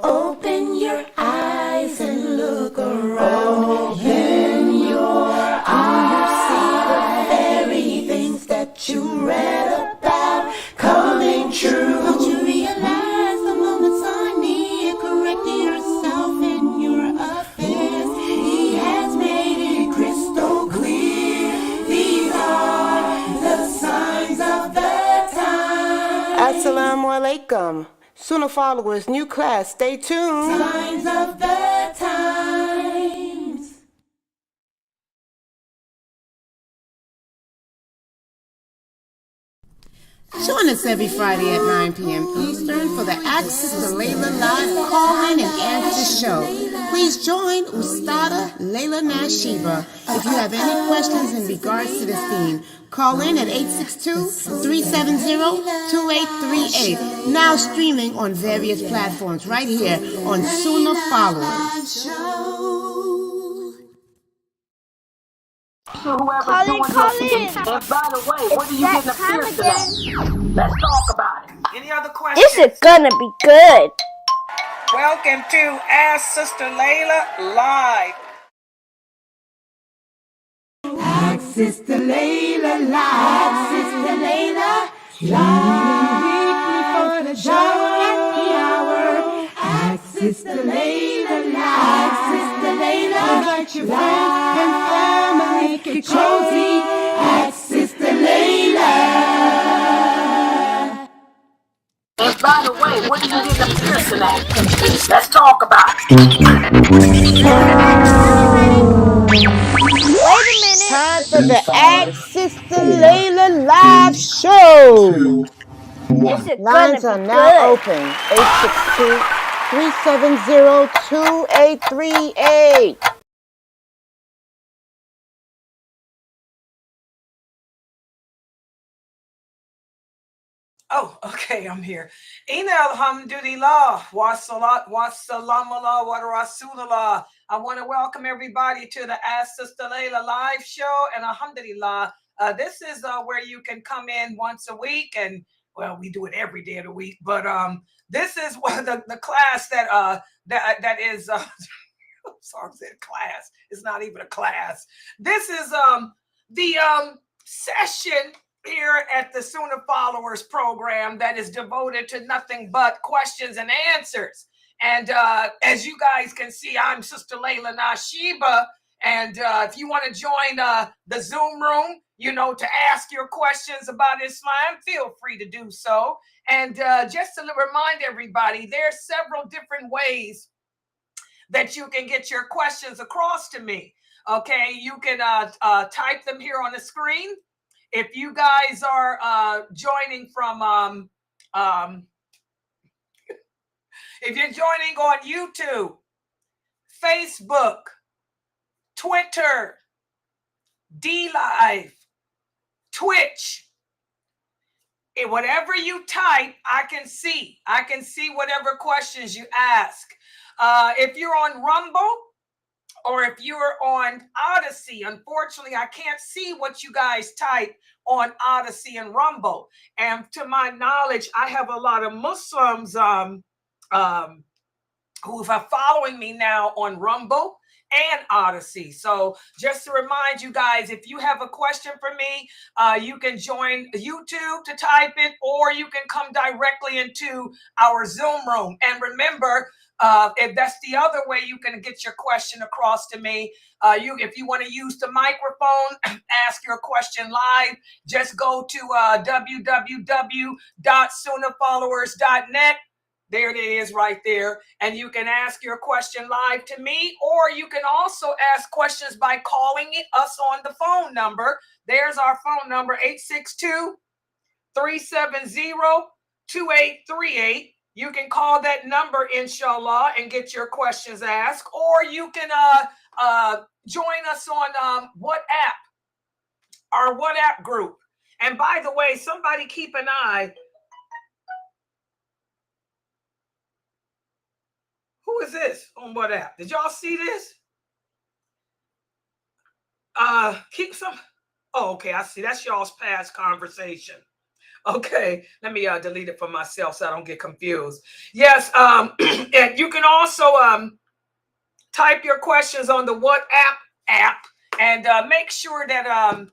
Open your eyes and look around. Open your eyes. Do you see the very things that you read about coming true? Don't you realize the moments are near? Correct yourself in your affairs. He has made it crystal clear. These are the signs of the time. Assalamu alaikum. Sunnahfollowers, new class, stay tuned. Signs of the times. Join us every Friday at 9 p.m. Eastern for the Sis Laila live call-in and answer show. Please join Ustadah Laila Nasheeba. If you have any questions in regards to this theme, call in at 862-370-2838. Now streaming on various platforms right here on Sunnahfollowers. Call in. And by the way, what are you getting up here today? Let's talk about it. Any other questions? This is gonna be good. Welcome to Ask Sister Laila Live. Ask Sister Laila live. Sister Laila live. Weekly for the show at the hour. Ask Sister Laila live. Sister Laila. Invite your friends and family. Get cozy. Ask Sister Laila. And by the way, what are you getting up here today? Let's talk about it. Wait a minute. Time for the Ask Sister Laila live show. This is Lines gonna are be now good. open. 862-370-2838. Oh, okay, I'm here. Inna alhamdulillah, wa salat, wa salamullah, wa rasulullah. I want to welcome everybody to the Ask Sister Laila live show. And alhamdulillah, this is where you can come in once a week. And, well, we do it every day of the week. But this is the class that is, sorry, I said class. It's not even a class. This is the session here at the Sunnahfollowers program that is devoted to nothing but questions and answers. And as you guys can see, I'm Sister Laila Nasheeba. And if you want to join the Zoom room, to ask your questions about Islam, feel free to do so. And just to remind everybody, there are several different ways that you can get your questions across to me. Okay, you can type them here on the screen. If you guys are joining from, if you're joining on YouTube, Facebook, Twitter, D-Live, Twitch, whatever you type, I can see. I can see whatever questions you ask. If you're on Rumble, or if you're on Odyssey, unfortunately, I can't see what you guys type on Odyssey and Rumble. And to my knowledge, I have a lot of Muslims who are following me now on Rumble and Odyssey. So just to remind you guys, if you have a question for me, you can join YouTube to type it, or you can come directly into our Zoom room. And remember, if that's the other way you can get your question across to me, if you want to use the microphone, ask your question live, just go to www.sunnahfollowers.net. There it is right there. And you can ask your question live to me, or you can also ask questions by calling us on the phone number. There's our phone number, 862-370-2838. You can call that number, inshallah, and get your questions asked. Or you can join us on WhatsApp, our WhatsApp group. And by the way, somebody keep an eye. Who is this on WhatsApp? Did y'all see this? Keep some. Oh, okay, I see. That's y'all's past conversation. Okay, let me delete it for myself so I don't get confused. Yes, and you can also type your questions on the WhatsApp app, and make sure that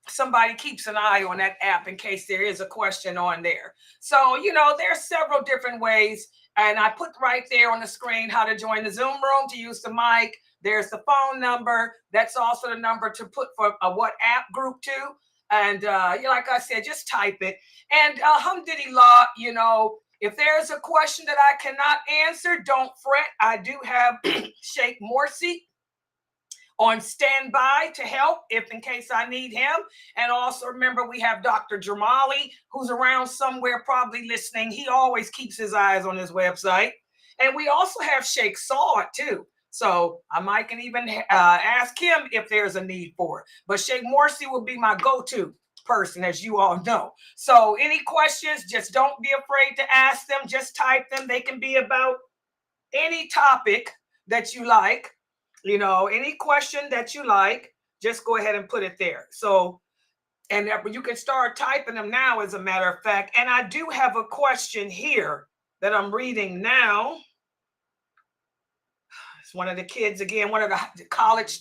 somebody keeps an eye on that app in case there is a question on there. So, there's several different ways, and I put right there on the screen how to join the Zoom room, to use the mic. There's the phone number. That's also the number to put for a WhatsApp group too. And like I said, just type it. And alhamdulillah, if there's a question that I cannot answer, don't fret. I do have Sheikh Morsi on standby to help if in case I need him. And also remember, we have Dr. Jamali, who's around somewhere probably listening. He always keeps his eyes on his website. And we also have Sheikh Saud too. So I might can even ask him if there's a need for it. But Sheikh Morsi will be my go-to person, as you all know. So any questions, just don't be afraid to ask them. Just type them. They can be about any topic that you like. Any question that you like, just go ahead and put it there. So, and you can start typing them now, as a matter of fact. And I do have a question here that I'm reading now. It's one of the kids again, one of the college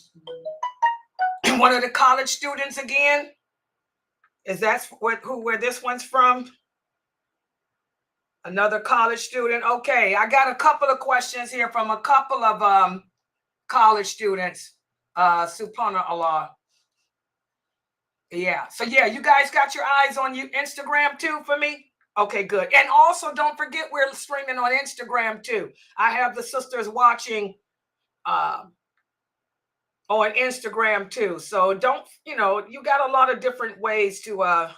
students again. Is that where this one's from? Another college student. Okay, I got a couple of questions here from a couple of college students. Subhanallah. Yeah. So yeah, you guys got your eyes on Instagram too for me? Okay, good. And also don't forget, we're streaming on Instagram too. I have the sisters watching on Instagram too. So don't, you got a lot of different ways to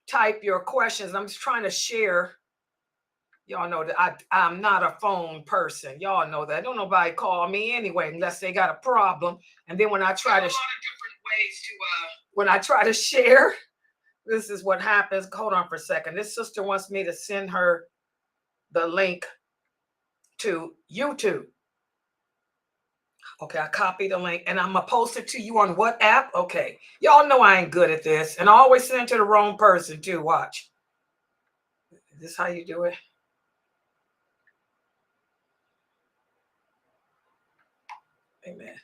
type your questions. I'm just trying to share. Y'all know that I'm not a phone person. Y'all know that. Don't nobody call me anyway unless they got a problem. And then when I try to, when I try to share, this is what happens. Hold on for a second. This sister wants me to send her the link to YouTube. Okay, I copied the link and I'm gonna post it to you on WhatsApp. Okay, y'all know I ain't good at this, and I always send it to the wrong person too. Watch. Is this how you do it? Amen.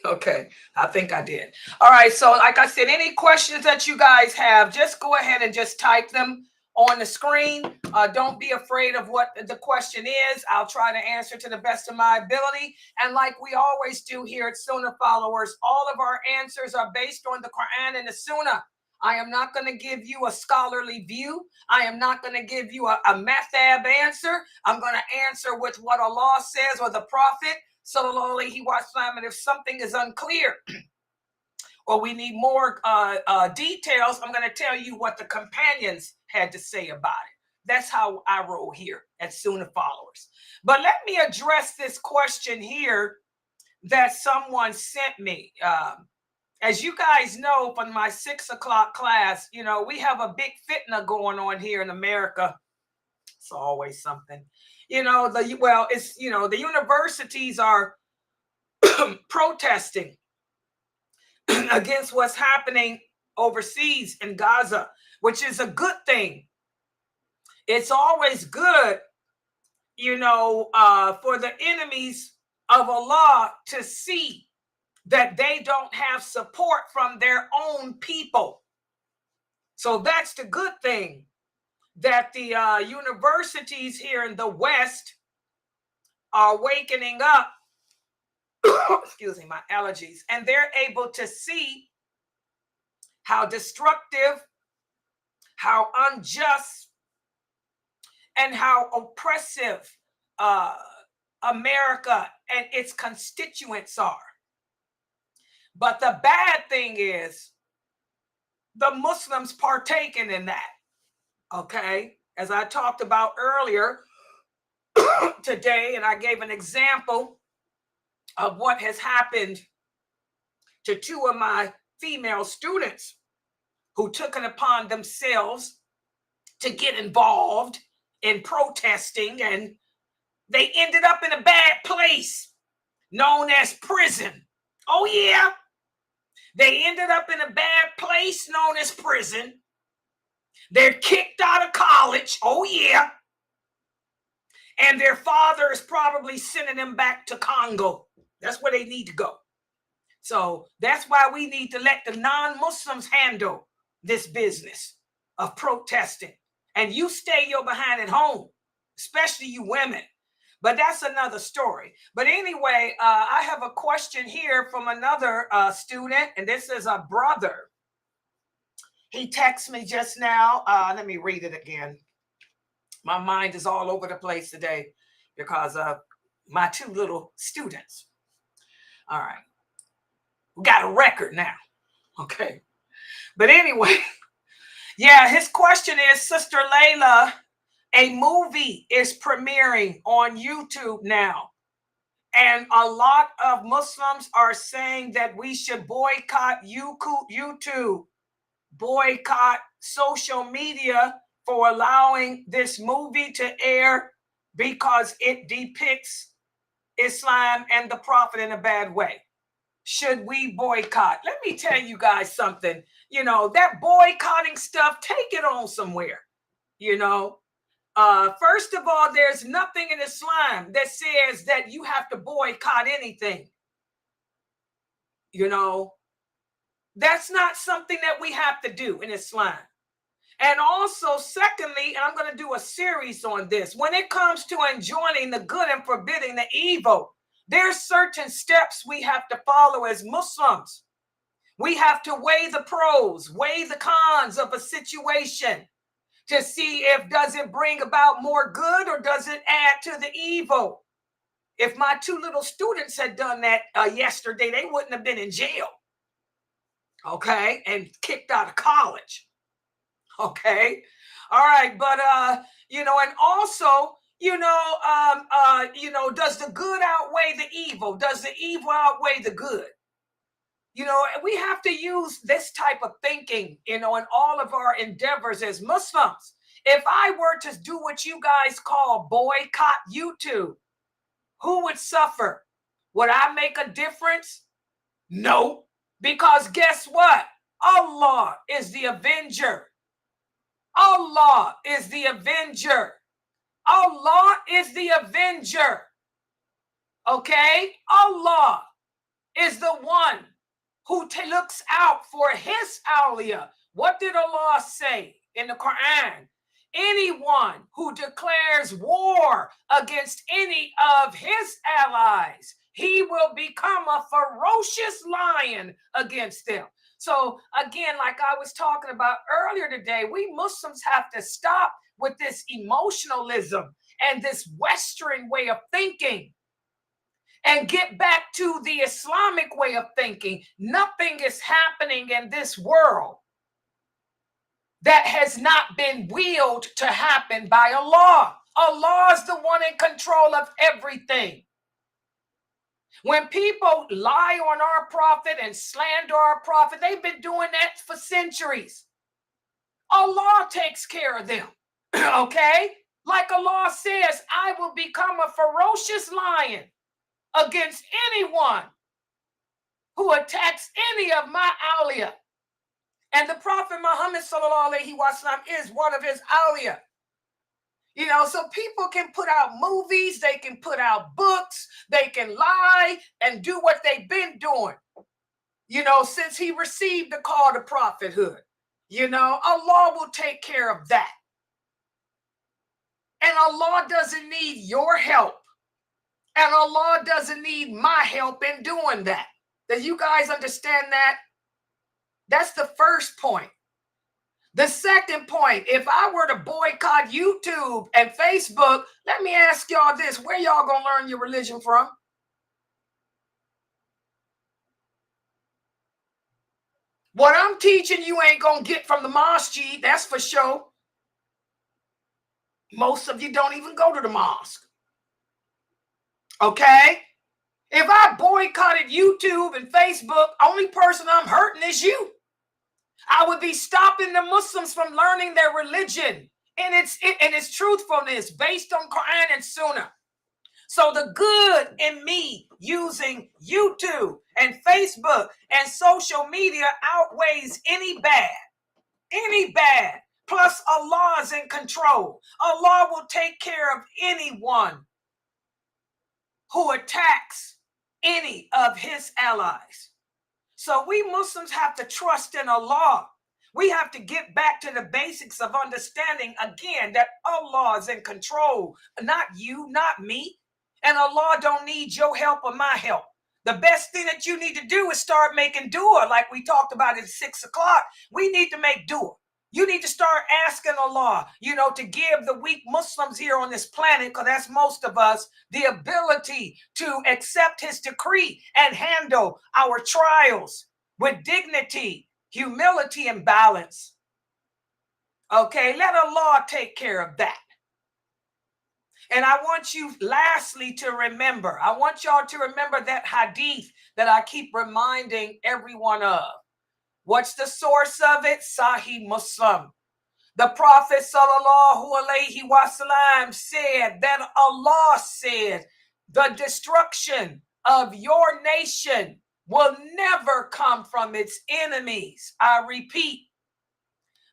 Okay. I think I did. All right. So like I said, any questions that you guys have, just go ahead and just type them on the screen. Don't be afraid of what the question is. I'll try to answer to the best of my ability. And like we always do here at Sunnahfollowers, all of our answers are based on the Quran and the Sunnah. I am not going to give you a scholarly view. I am not going to give you a mathab answer. I'm going to answer with what Allah says or the Prophet Sallallahu Alaihi Wasallam. And if something is unclear or we need more details, I'm going to tell you what the companions had to say about it. That's how I roll here at Sunnahfollowers. But let me address this question here that someone sent me. As you guys know from my 6 o'clock class, we have a big fitna going on here in America. It's always something. The universities are protesting against what's happening overseas in Gaza, which is a good thing. It's always good, for the enemies of Allah to see that they don't have support from their own people. So that's the good thing, that the universities here in the West are wakening up. Excuse me, my allergies. And they're able to see how destructive, how unjust, and how oppressive America and its constituents are. But the bad thing is the Muslims partaking in that. Okay? as I talked about earlier today, and I gave an example of what has happened to two of my female students who took it upon themselves to get involved in protesting, and they ended up in a bad place known as prison. Oh yeah, they ended up in a bad place known as prison. They're kicked out of college. Oh yeah. And their father is probably sending them back to Congo. That's where they need to go. So that's why we need to let the non-Muslims handle this business of protesting. And you stay your behind at home, especially you women. But that's another story. But anyway, I have a question here from another student, and this is a brother. He texted me just now. Let me read it again. My mind is all over the place today because of my two little students. All right. We got a record now. Okay. But anyway, yeah, his question is, Sister Laila, a movie is premiering on YouTube now. And a lot of Muslims are saying that we should boycott YouTube, boycott social media for allowing this movie to air because it depicts Islam and the Prophet in a bad way. Should we boycott? Let me tell you guys something. You know, that boycotting stuff, take it on somewhere. You know, first of all, there's nothing in Islam that says that you have to boycott anything. You know, that's not something that we have to do in Islam. And also, secondly, and I'm going to do a series on this, when it comes to enjoining the good and forbidding the evil, there's certain steps we have to follow as Muslims. We have to weigh the pros, weigh the cons of a situation to see if does it bring about more good or does it add to the evil. If my two little students had done that yesterday, they wouldn't have been in jail. Okay, and kicked out of college. Okay, all right, but you know, and also, you know, does the good outweigh the evil? Does the evil outweigh the good? You know, we have to use this type of thinking, you know, in all of our endeavors as Muslims. If I were to do what you guys call boycott YouTube, who would suffer? Would I make a difference? No, because guess what? Allah is the avenger. Allah is the avenger. Allah is the avenger. Okay? Allah is the one who looks out for his awliya. What did Allah say in the Quran? Anyone who declares war against any of his allies, he will become a ferocious lion against them. So again, like I was talking about earlier today, we Muslims have to stop with this emotionalism and this Western way of thinking and get back to the Islamic way of thinking. Nothing is happening in this world that has not been willed to happen by Allah. Allah is the one in control of everything. When people lie on our prophet and slander our prophet, they've been doing that for centuries. Allah takes care of them, okay? Like Allah says, I will become a ferocious lion against anyone who attacks any of my awliya. And the Prophet Muhammad sallallahu alaihi wasallam is one of his awliya. You know, so people can put out movies, they can put out books, they can lie and do what they've been doing, you know, since he received the call to prophethood. You know, Allah will take care of that. And Allah doesn't need your help. And Allah doesn't need my help in doing that. Does you guys understand that? That's the first point. The second point, if I were to boycott YouTube and Facebook, let me ask y'all this, where y'all gonna learn your religion from? What I'm teaching you ain't gonna get from the masjid, that's for sure. Most of you don't even go to the mosque. Okay? If I boycotted YouTube and Facebook, only person I'm hurting is you. I would be stopping the Muslims from learning their religion and its truthfulness based on Quran and Sunnah. So the good in me using YouTube and Facebook and social media outweighs any bad. Any bad. Plus Allah is in control. Allah will take care of anyone who attacks any of his allies. So we Muslims have to trust in Allah. We have to get back to the basics of understanding again that Allah is in control, not you, not me. And Allah don't need your help or my help. The best thing that you need to do is start making dua, like we talked about at 6 o'clock. We need to make dua. You need to start asking Allah, to give the weak Muslims here on this planet, because that's most of us, the ability to accept his decree and handle our trials with dignity, humility, and balance. Okay, let Allah take care of that. And I want you lastly to remember, I want y'all to remember that hadith that I keep reminding everyone of. What's the source of it? Sahih Muslim. The Prophet sallallahu alaihi wasallam said that Allah said, the destruction of your nation will never come from its enemies. I repeat,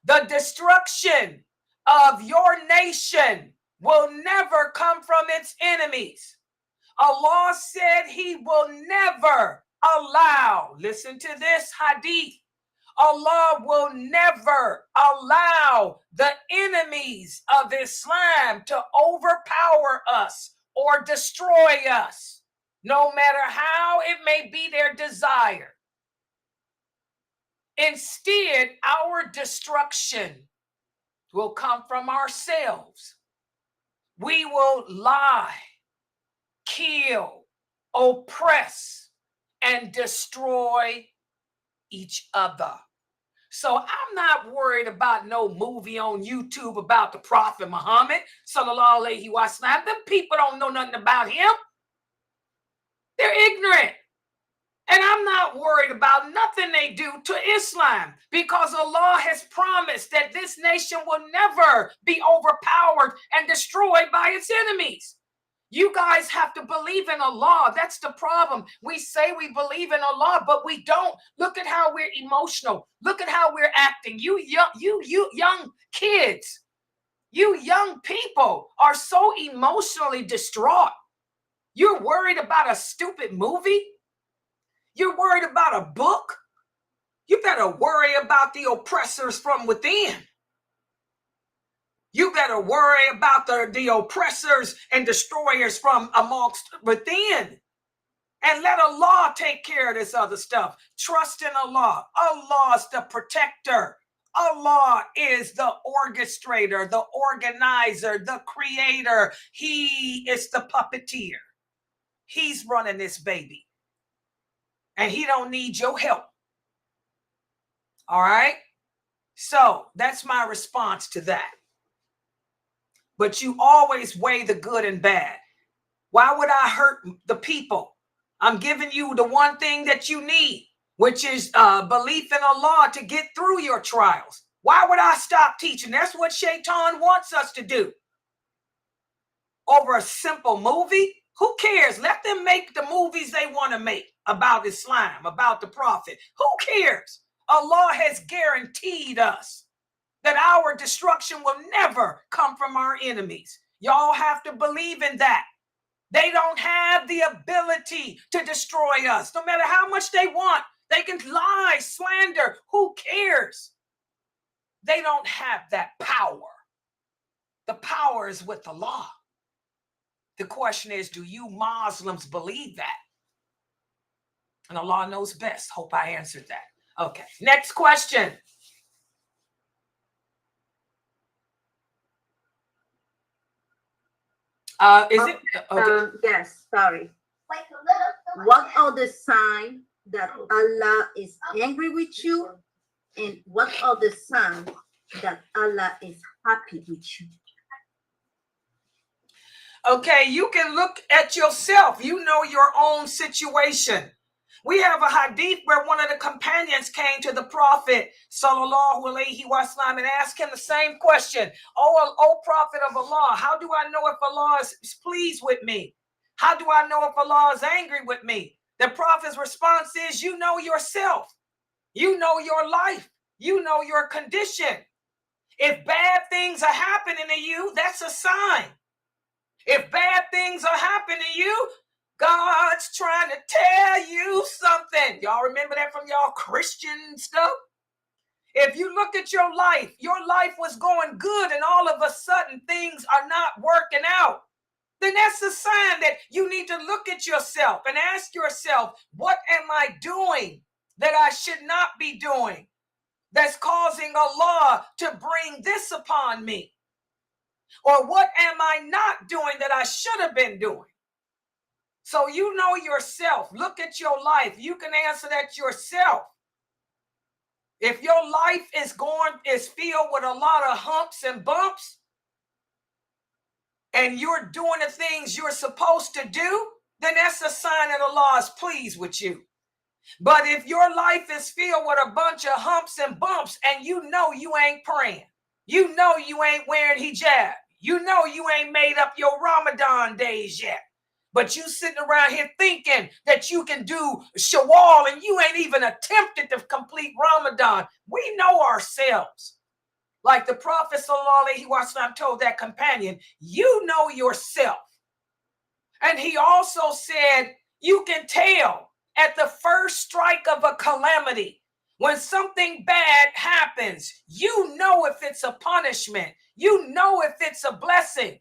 the destruction of your nation will never come from its enemies. Allah said he will never allow, listen to this hadith, Allah will never allow the enemies of Islam to overpower us or destroy us, no matter how it may be their desire. Instead, our destruction will come from ourselves. We will lie, kill, oppress, and destroy each other. So I'm not worried about no movie on YouTube about the Prophet Muhammad, sallallahu alaihi wasallam. Them people don't know nothing about him. They're ignorant. And I'm not worried about nothing they do to Islam, because Allah has promised that this nation will never be overpowered and destroyed by its enemies. You guys have to believe in Allah. That's the problem. We say we believe in Allah, but we don't. Look at how we're emotional. Look at how we're acting. You young kids, you young people are so emotionally distraught. You're worried about a stupid movie? You're worried about a book? You better worry about the oppressors from within. You better worry about the oppressors and destroyers from amongst within. And let Allah take care of this other stuff. Trust in Allah. Allah is the protector. Allah is the orchestrator, the organizer, the creator. He is the puppeteer. He's running this baby. And he don't need your help. All right? So that's my response to that. But you always weigh the good and bad. Why would I hurt the people? I'm giving you the one thing that you need, which is belief in Allah to get through your trials. Why would I stop teaching? That's what Shaitan wants us to do. Over a simple movie? Who cares? Let them make the movies they want to make about Islam, about the Prophet. Who cares? Allah has guaranteed us that our destruction will never come from our enemies. Y'all have to believe in that. They don't have the ability to destroy us. No matter how much they want, they can lie, slander. Who cares? They don't have that power. The power is with Allah. The question is, do you Muslims believe that? And Allah knows best. Hope I answered that. Okay, next question. Is it? Okay. Yes, sorry. What are the signs that Allah is angry with you? And what are the signs that Allah is happy with you? Okay, you can look at yourself. You know your own situation. We have a hadith where one of the companions came to the Prophet sallallahu alaihi wasallam and asked him the same question. Oh, Prophet of Allah, how do I know if Allah is pleased with me? How do I know if Allah is angry with me? The Prophet's response is, you know yourself. You know your life. You know your condition. If bad things are happening to you, that's a sign. If bad things are happening to you, God's trying to tell you something. Y'all remember that from y'all Christian stuff? If you look at your life was going good and all of a sudden things are not working out, then that's a sign that you need to look at yourself and ask yourself, what am I doing that I should not be doing that's causing Allah to bring this upon me? Or what am I not doing that I should have been doing? So you know yourself. Look at your life. You can answer that yourself. If your life is filled with a lot of humps and bumps, and you're doing the things you're supposed to do, then that's a sign that Allah is pleased with you. But if your life is filled with a bunch of humps and bumps, and you know you ain't praying, you know you ain't wearing hijab, you know you ain't made up your Ramadan days yet, but you sitting around here thinking that you can do Shawwal and you ain't even attempted to complete Ramadan. We know ourselves. Like the Prophet ﷺ told that companion, you know yourself. And he also said, you can tell at the first strike of a calamity, when something bad happens, you know if it's a punishment, you know if it's a blessing.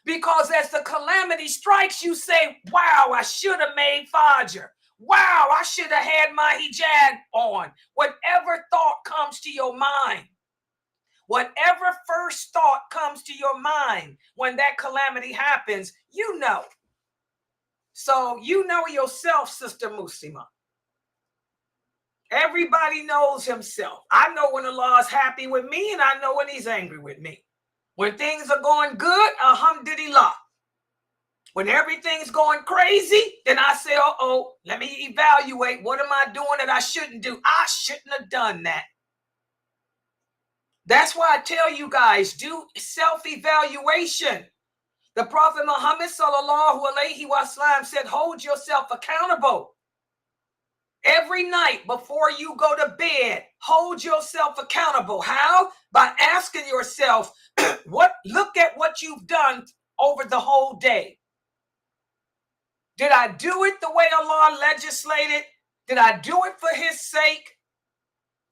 Because as the calamity strikes, you say, wow, I should have made Fajr. Wow, I should have had my hijab on. Whatever thought comes to your mind, whatever first thought comes to your mind when that calamity happens, you know. So you know yourself, Sister Muslima. Everybody knows himself. I know when Allah is happy with me, and I know when he's angry with me. When things are going good, alhamdulillah. When everything's going crazy, then I say, uh-oh, let me evaluate. What am I doing that I shouldn't do? I shouldn't have done that. That's why I tell you guys, do self-evaluation. The Prophet Muhammad sallallahu alaihi wasallam said, hold yourself accountable. Every night before you go to bed, hold yourself accountable. How? By asking yourself, look at what you've done over the whole day. Did I do it the way Allah legislated? Did I do it for his sake?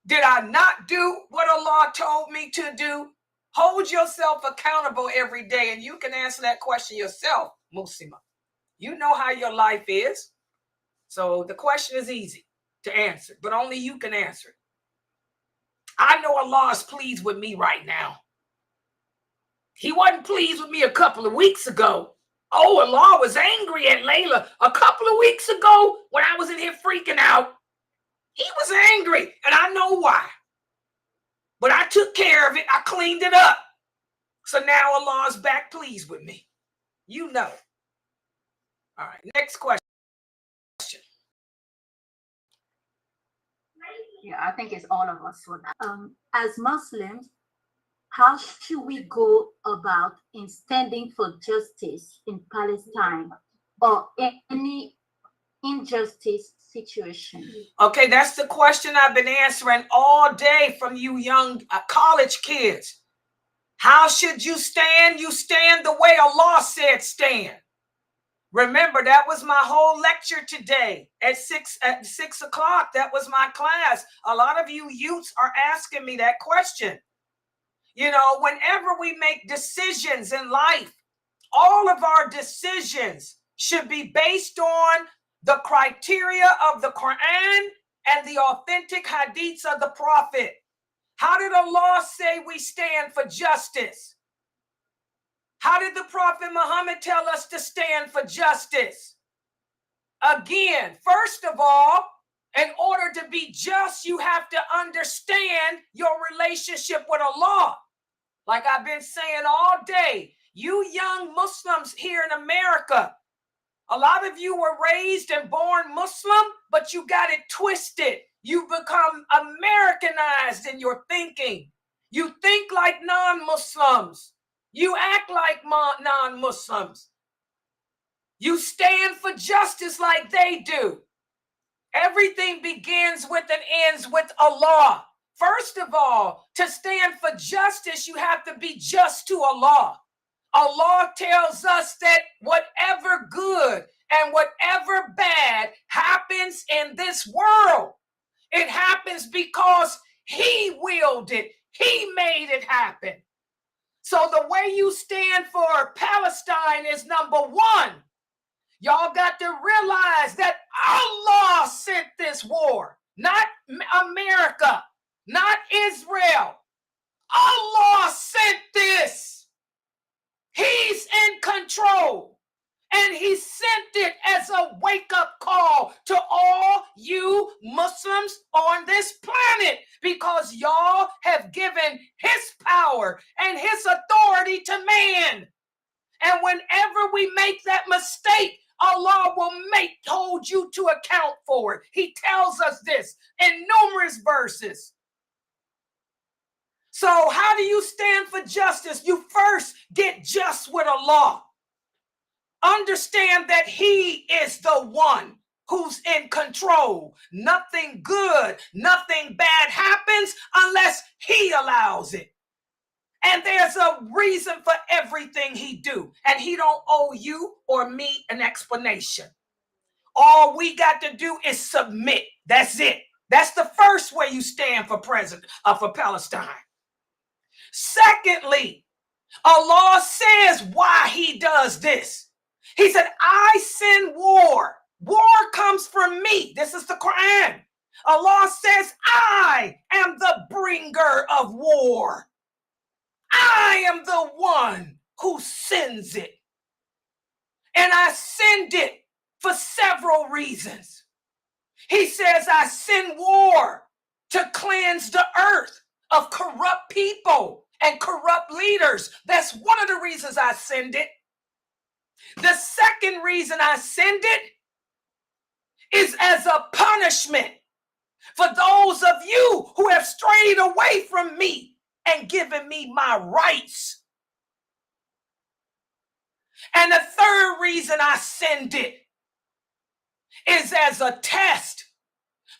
Did I not do what Allah told me to do? Hold yourself accountable every day, and you can answer that question yourself, Muslima. You know how your life is. So the question is easy to answer, but only you can answer it. I know Allah is pleased with me right now. He wasn't pleased with me a couple of weeks ago. Oh, Allah was angry at Laila a couple of weeks ago when I was in here freaking out. He was angry, and I know why. But I took care of it. I cleaned it up. So now Allah is back pleased with me. You know. All right, next question. Yeah, I think it's all of us for that. As Muslims, how should we go about in standing for justice in Palestine or any injustice situation? Okay, that's the question I've been answering all day from you young college kids. How should you stand? You stand the way Allah said stand. Remember, that was my whole lecture today at 6 o'clock. That was my class. A lot of you youths are asking me that question. You know, whenever we make decisions in life, all of our decisions should be based on the criteria of the Quran and the authentic hadiths of the Prophet. How did Allah say we stand for justice? How did the Prophet Muhammad tell us to stand for justice? Again, first of all, in order to be just, you have to understand your relationship with Allah. Like I've been saying all day, You young Muslims here in America, a lot of you were raised and born Muslim, but you got it twisted. You become Americanized in your thinking. You think like non-Muslims. You act like non-Muslims. You stand for justice like they do. Everything begins with and ends with Allah. First of all, to stand for justice, you have to be just to Allah. Allah tells us that whatever good and whatever bad happens in this world, it happens because He willed it. He made it happen. So the way you stand for Palestine is number one. Y'all got to realize that Allah sent this war, not America, not Israel. Allah sent this. He's in control. And He sent it as a wake-up call to all you Muslims on this planet, because y'all have given His power and His authority to man. And whenever we make that mistake, Allah will hold you to account for it. He tells us this in numerous verses. So how do you stand for justice? You first get just with Allah. Understand that He is the one who's in control. Nothing good, nothing bad happens unless He allows it. And there's a reason for everything He do. And He don't owe you or me an explanation. All we got to do is submit. That's it. That's the first way you stand for Palestine. Secondly, Allah says why He does this. He said, I send war. War comes from me. This is the Quran. Allah says, I am the bringer of war. I am the one who sends it. And I send it for several reasons. He says, I send war to cleanse the earth of corrupt people and corrupt leaders. That's one of the reasons I send it. The second reason I send it is as a punishment for those of you who have strayed away from me and given me my rights. And the third reason I send it is as a test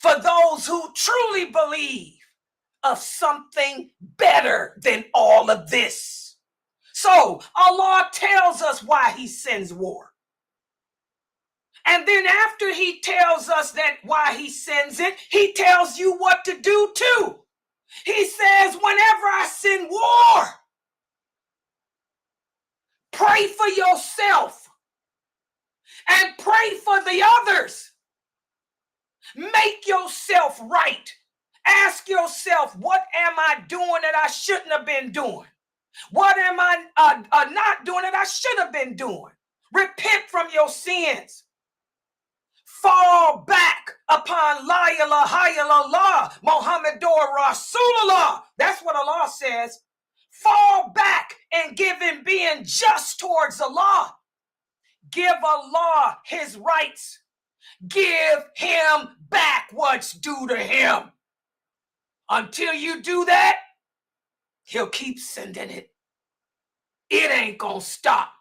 for those who truly believe of something better than all of this. So Allah tells us why He sends war. And then after He tells us that why He sends it, He tells you what to do too. He says, whenever I send war, pray for yourself and pray for the others. Make yourself right. Ask yourself, what am I doing that I shouldn't have been doing? What am I not doing that I should have been doing? Repent from your sins. Fall back upon La ilaha illallah, Muhammadur Rasulullah. That's what Allah says. Fall back and give Him being just towards Allah. Give Allah His rights. Give Him back what's due to Him. Until you do that, He'll keep sending it. It ain't gonna stop.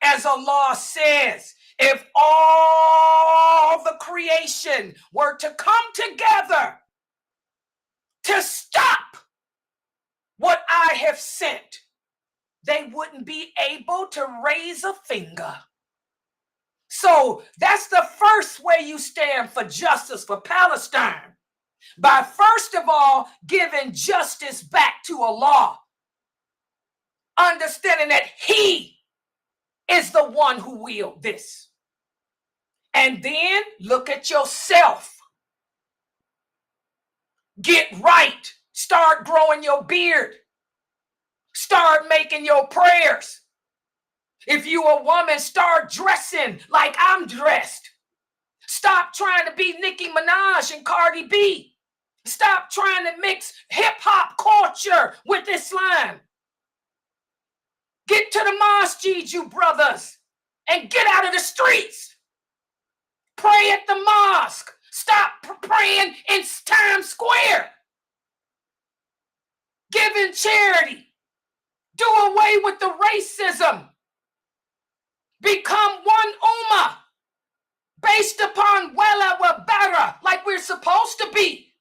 As Allah says, if all the creation were to come together to stop what I have sent, they wouldn't be able to raise a finger. So that's the first way you stand for justice for Palestine. By first of all, giving justice back to Allah. Understanding that He is the one who willed this. And then look at yourself. Get right. Start growing your beard. Start making your prayers. If you a woman, start dressing like I'm dressed. Stop trying to be Nicki Minaj and Cardi B. Stop trying to mix hip-hop culture with Islam. Get to the masjid, you brothers, and get out of the streets. Pray at the mosque. Stop praying in Times Square. Giving charity. Do away with the racism. Become one ummah based upon wala wa bara, like we're supposed to be.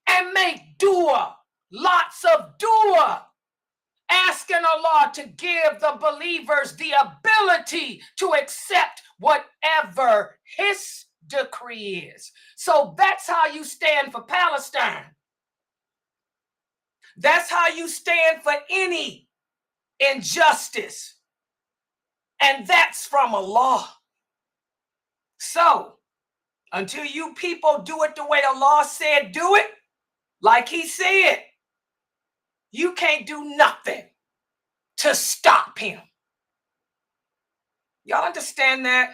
And make dua, lots of dua, asking Allah to give the believers the ability to accept whatever His decree is. So that's how you stand for Palestine. That's how you stand for any injustice. And that's from Allah. So, until you people do it the way Allah said do it, like He said, you can't do nothing to stop Him. Y'all understand that?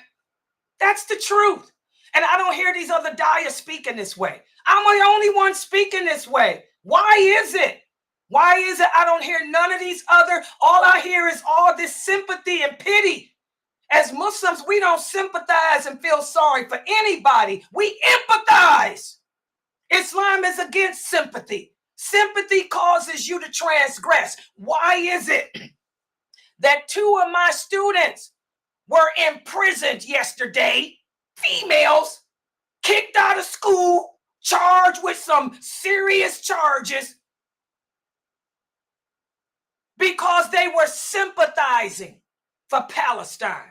That's the truth. And I don't hear these other dayas speaking this way. I'm the only one speaking this way. Why is it? Why is it I don't hear none of these other? All I hear is all this sympathy and pity. As Muslims, we don't sympathize and feel sorry for anybody. We empathize. Islam is against sympathy. Sympathy causes you to transgress. Why is it that 2 of my students were imprisoned yesterday, females, kicked out of school, charged with some serious charges because they were sympathizing for Palestine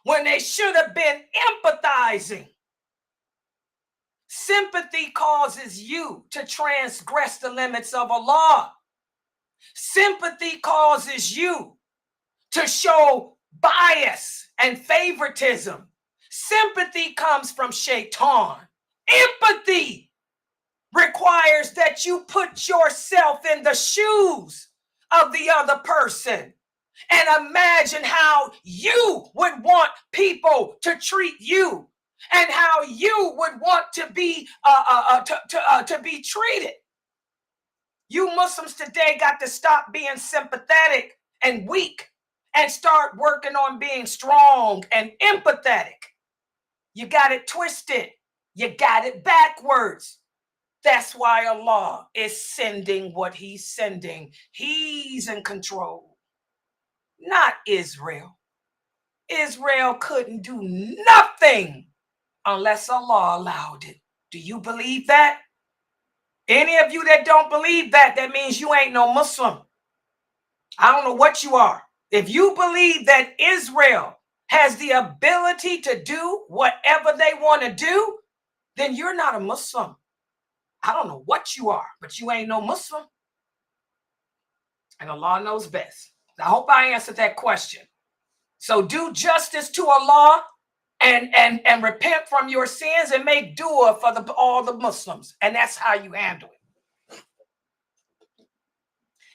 when they should have been empathizing? Sympathy causes you to transgress the limits of Allah. Sympathy causes you to show bias and favoritism. Sympathy comes from shaitan. Empathy requires that you put yourself in the shoes of the other person and imagine how you would want people to treat you and how you would want to be treated. You Muslims today got to stop being sympathetic and weak and start working on being strong and empathetic. You got it twisted. You got it backwards. That's why Allah is sending what He's sending. He's in control, not Israel. Israel couldn't do nothing unless Allah allowed it. Do you believe that? Any of you that don't believe that, that means you ain't no Muslim. I don't know what you are. If you believe that Israel has the ability to do whatever they want to do, then you're not a Muslim. I don't know what you are, but you ain't no Muslim. And Allah knows best. I hope I answered that question. So do justice to Allah and repent from your sins and make dua for all the Muslims. And that's how you handle it.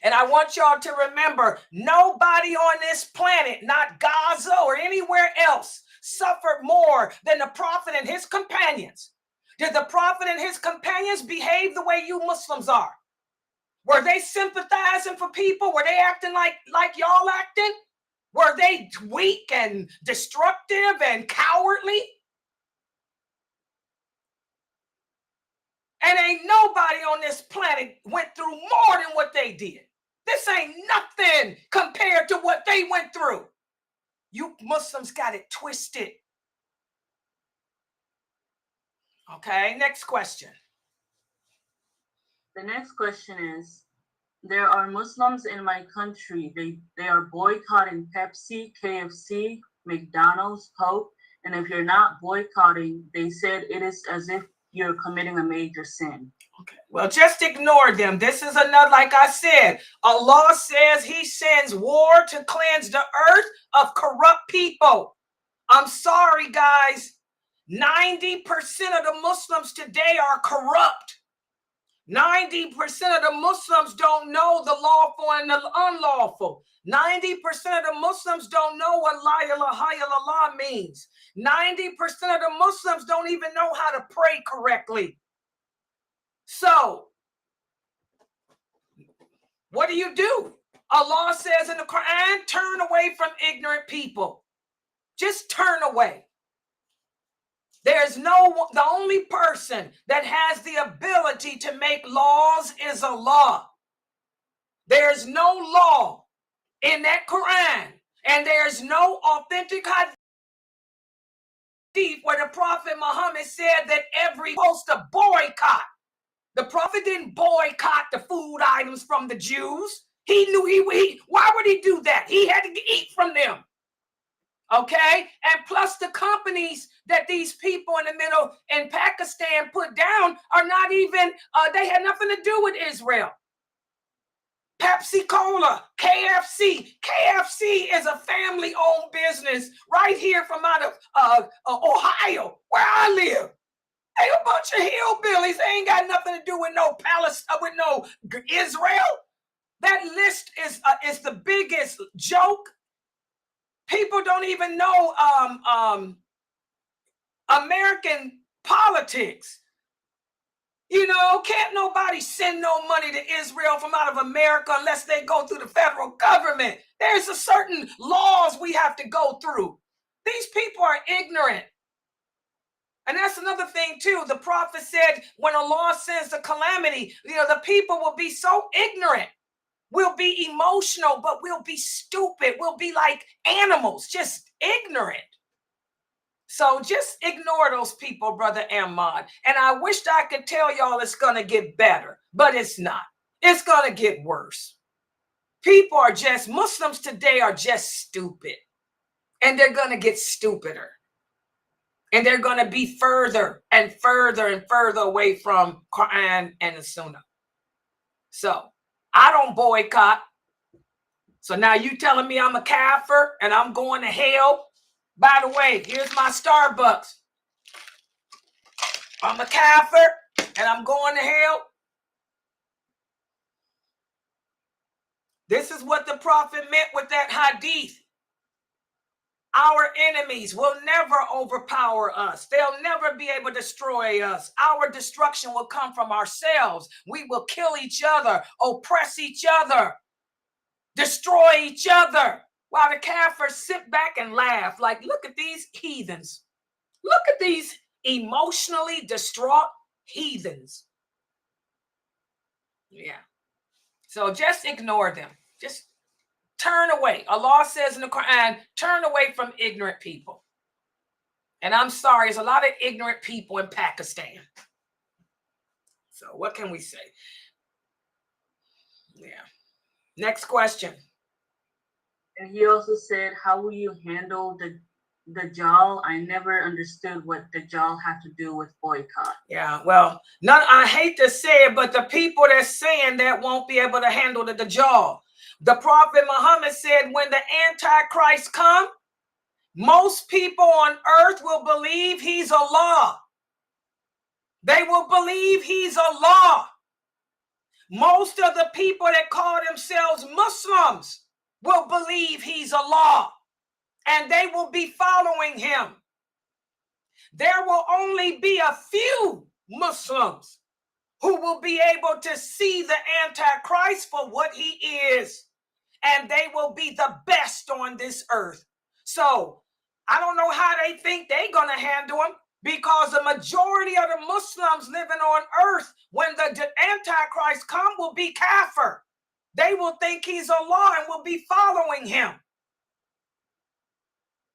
And I want y'all to remember, nobody on this planet, not Gaza or anywhere else, suffered more than the Prophet and his companions. Did the Prophet and his companions behave the way you Muslims are? Were they sympathizing for people? Were they acting like y'all acting? Were they weak and destructive and cowardly? And ain't nobody on this planet went through more than what they did. This ain't nothing compared to what they went through. You Muslims got it twisted. Okay, next question. The next question is, there are Muslims in my country. They are boycotting Pepsi, KFC, McDonald's, Coke, and if you're not boycotting, they said it is as if you're committing a major sin. Okay, well, just ignore them. This is another, like I said, Allah says He sends war to cleanse the earth of corrupt people. I'm sorry, guys. 90% of the Muslims today are corrupt. 90% of the Muslims don't know the lawful and the unlawful. 90% of the Muslims don't know what La ilaha illallah means. 90% of the Muslims don't even know how to pray correctly. So, what do? Allah says in the Quran, turn away from ignorant people. Just turn away. There's the only person that has the ability to make laws is Allah. There's no law in that Quran, and there's no authentic hadith where the Prophet Muhammad said that every supposed to boycott. The Prophet didn't boycott the food items from the Jews. He knew why would he do that? He had to eat from them. Okay, and plus the companies that these people in the middle in Pakistan put down are not even, they had nothing to do with Israel. Pepsi Cola, KFC. KFC is a family-owned business right here from out of Ohio, where I live. Hey, a bunch of hillbillies. They ain't got nothing to do with no Palestine, with no Israel. That list is the biggest joke. People don't even know American politics. You know, can't nobody send no money to Israel from out of America unless they go through the federal government. There's a certain laws we have to go through. These people are ignorant. And that's another thing too. The prophet said when Allah sends the calamity, you know, the people will be so ignorant. We'll be emotional, but we'll be stupid. We'll be like animals, just ignorant. So just ignore those people, Brother Ahmad. And I wished I could tell y'all it's going to get better, but it's not. It's going to get worse. People are Muslims today are just stupid. And they're going to get stupider. And they're going to be further and further and further away from Quran and the Sunnah. So I don't boycott. So now you telling me I'm a kafir and I'm going to hell? By the way, here's my Starbucks. I'm a kafir and I'm going to hell. This is what the prophet meant with that hadith. Our enemies will never overpower us. They'll never be able to destroy us. Our destruction will come from ourselves. We will kill each other, oppress each other, destroy each other, while the kafirs sit back and laugh like, look at these heathens. Look at these emotionally distraught heathens. Yeah. So just ignore them. Just turn away. Allah says in the Quran, turn away from ignorant people. And I'm sorry, there's a lot of ignorant people in Pakistan. So what can we say? Yeah. Next question. And he also said, how will you handle the Dajjal? I never understood what Dajjal had to do with boycott. Yeah, well, I hate to say it, but the people that's saying that won't be able to handle the Dajjal. The Prophet Muhammad said when the Antichrist come, most people on earth will believe he's Allah. They will believe he's Allah. Most of the people that call themselves Muslims will believe he's Allah, and they will be following him. There will only be a few Muslims who will be able to see the Antichrist for what he is, and they will be the best on this earth. So I don't know how they think they're going to handle him, because the majority of the Muslims living on earth, when the Antichrist come, will be kafir. They will think he's Allah and will be following him.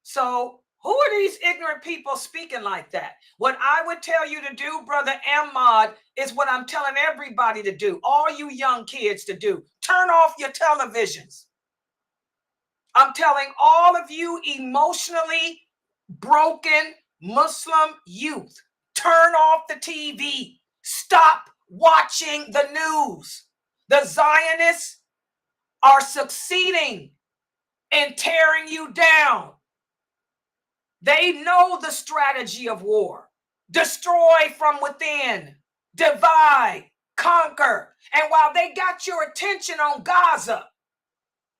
So who are these ignorant people speaking like that? What I would tell you to do, Brother Ahmad, is what I'm telling everybody to do, all you young kids to do. Turn off your televisions. I'm telling all of you emotionally broken Muslim youth, turn off the TV. Stop watching the news. The Zionists are succeeding in tearing you down. They know the strategy of war. Destroy from within, divide, conquer. And while they got your attention on Gaza,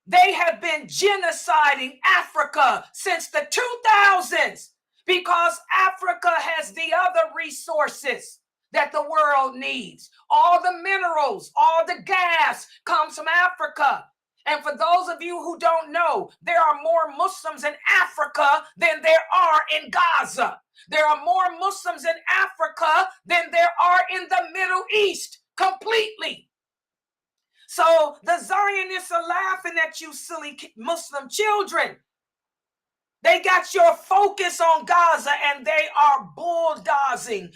they have been genociding Africa since the 2000s, because Africa has the other resources that the world needs. All the minerals, all the gas comes from Africa. And for those of you who don't know, there are more Muslims in Africa than there are in Gaza. There are more Muslims in Africa than there are in the Middle East completely. So the Zionists are laughing at you, silly Muslim children. They got your focus on Gaza and they are bulldozing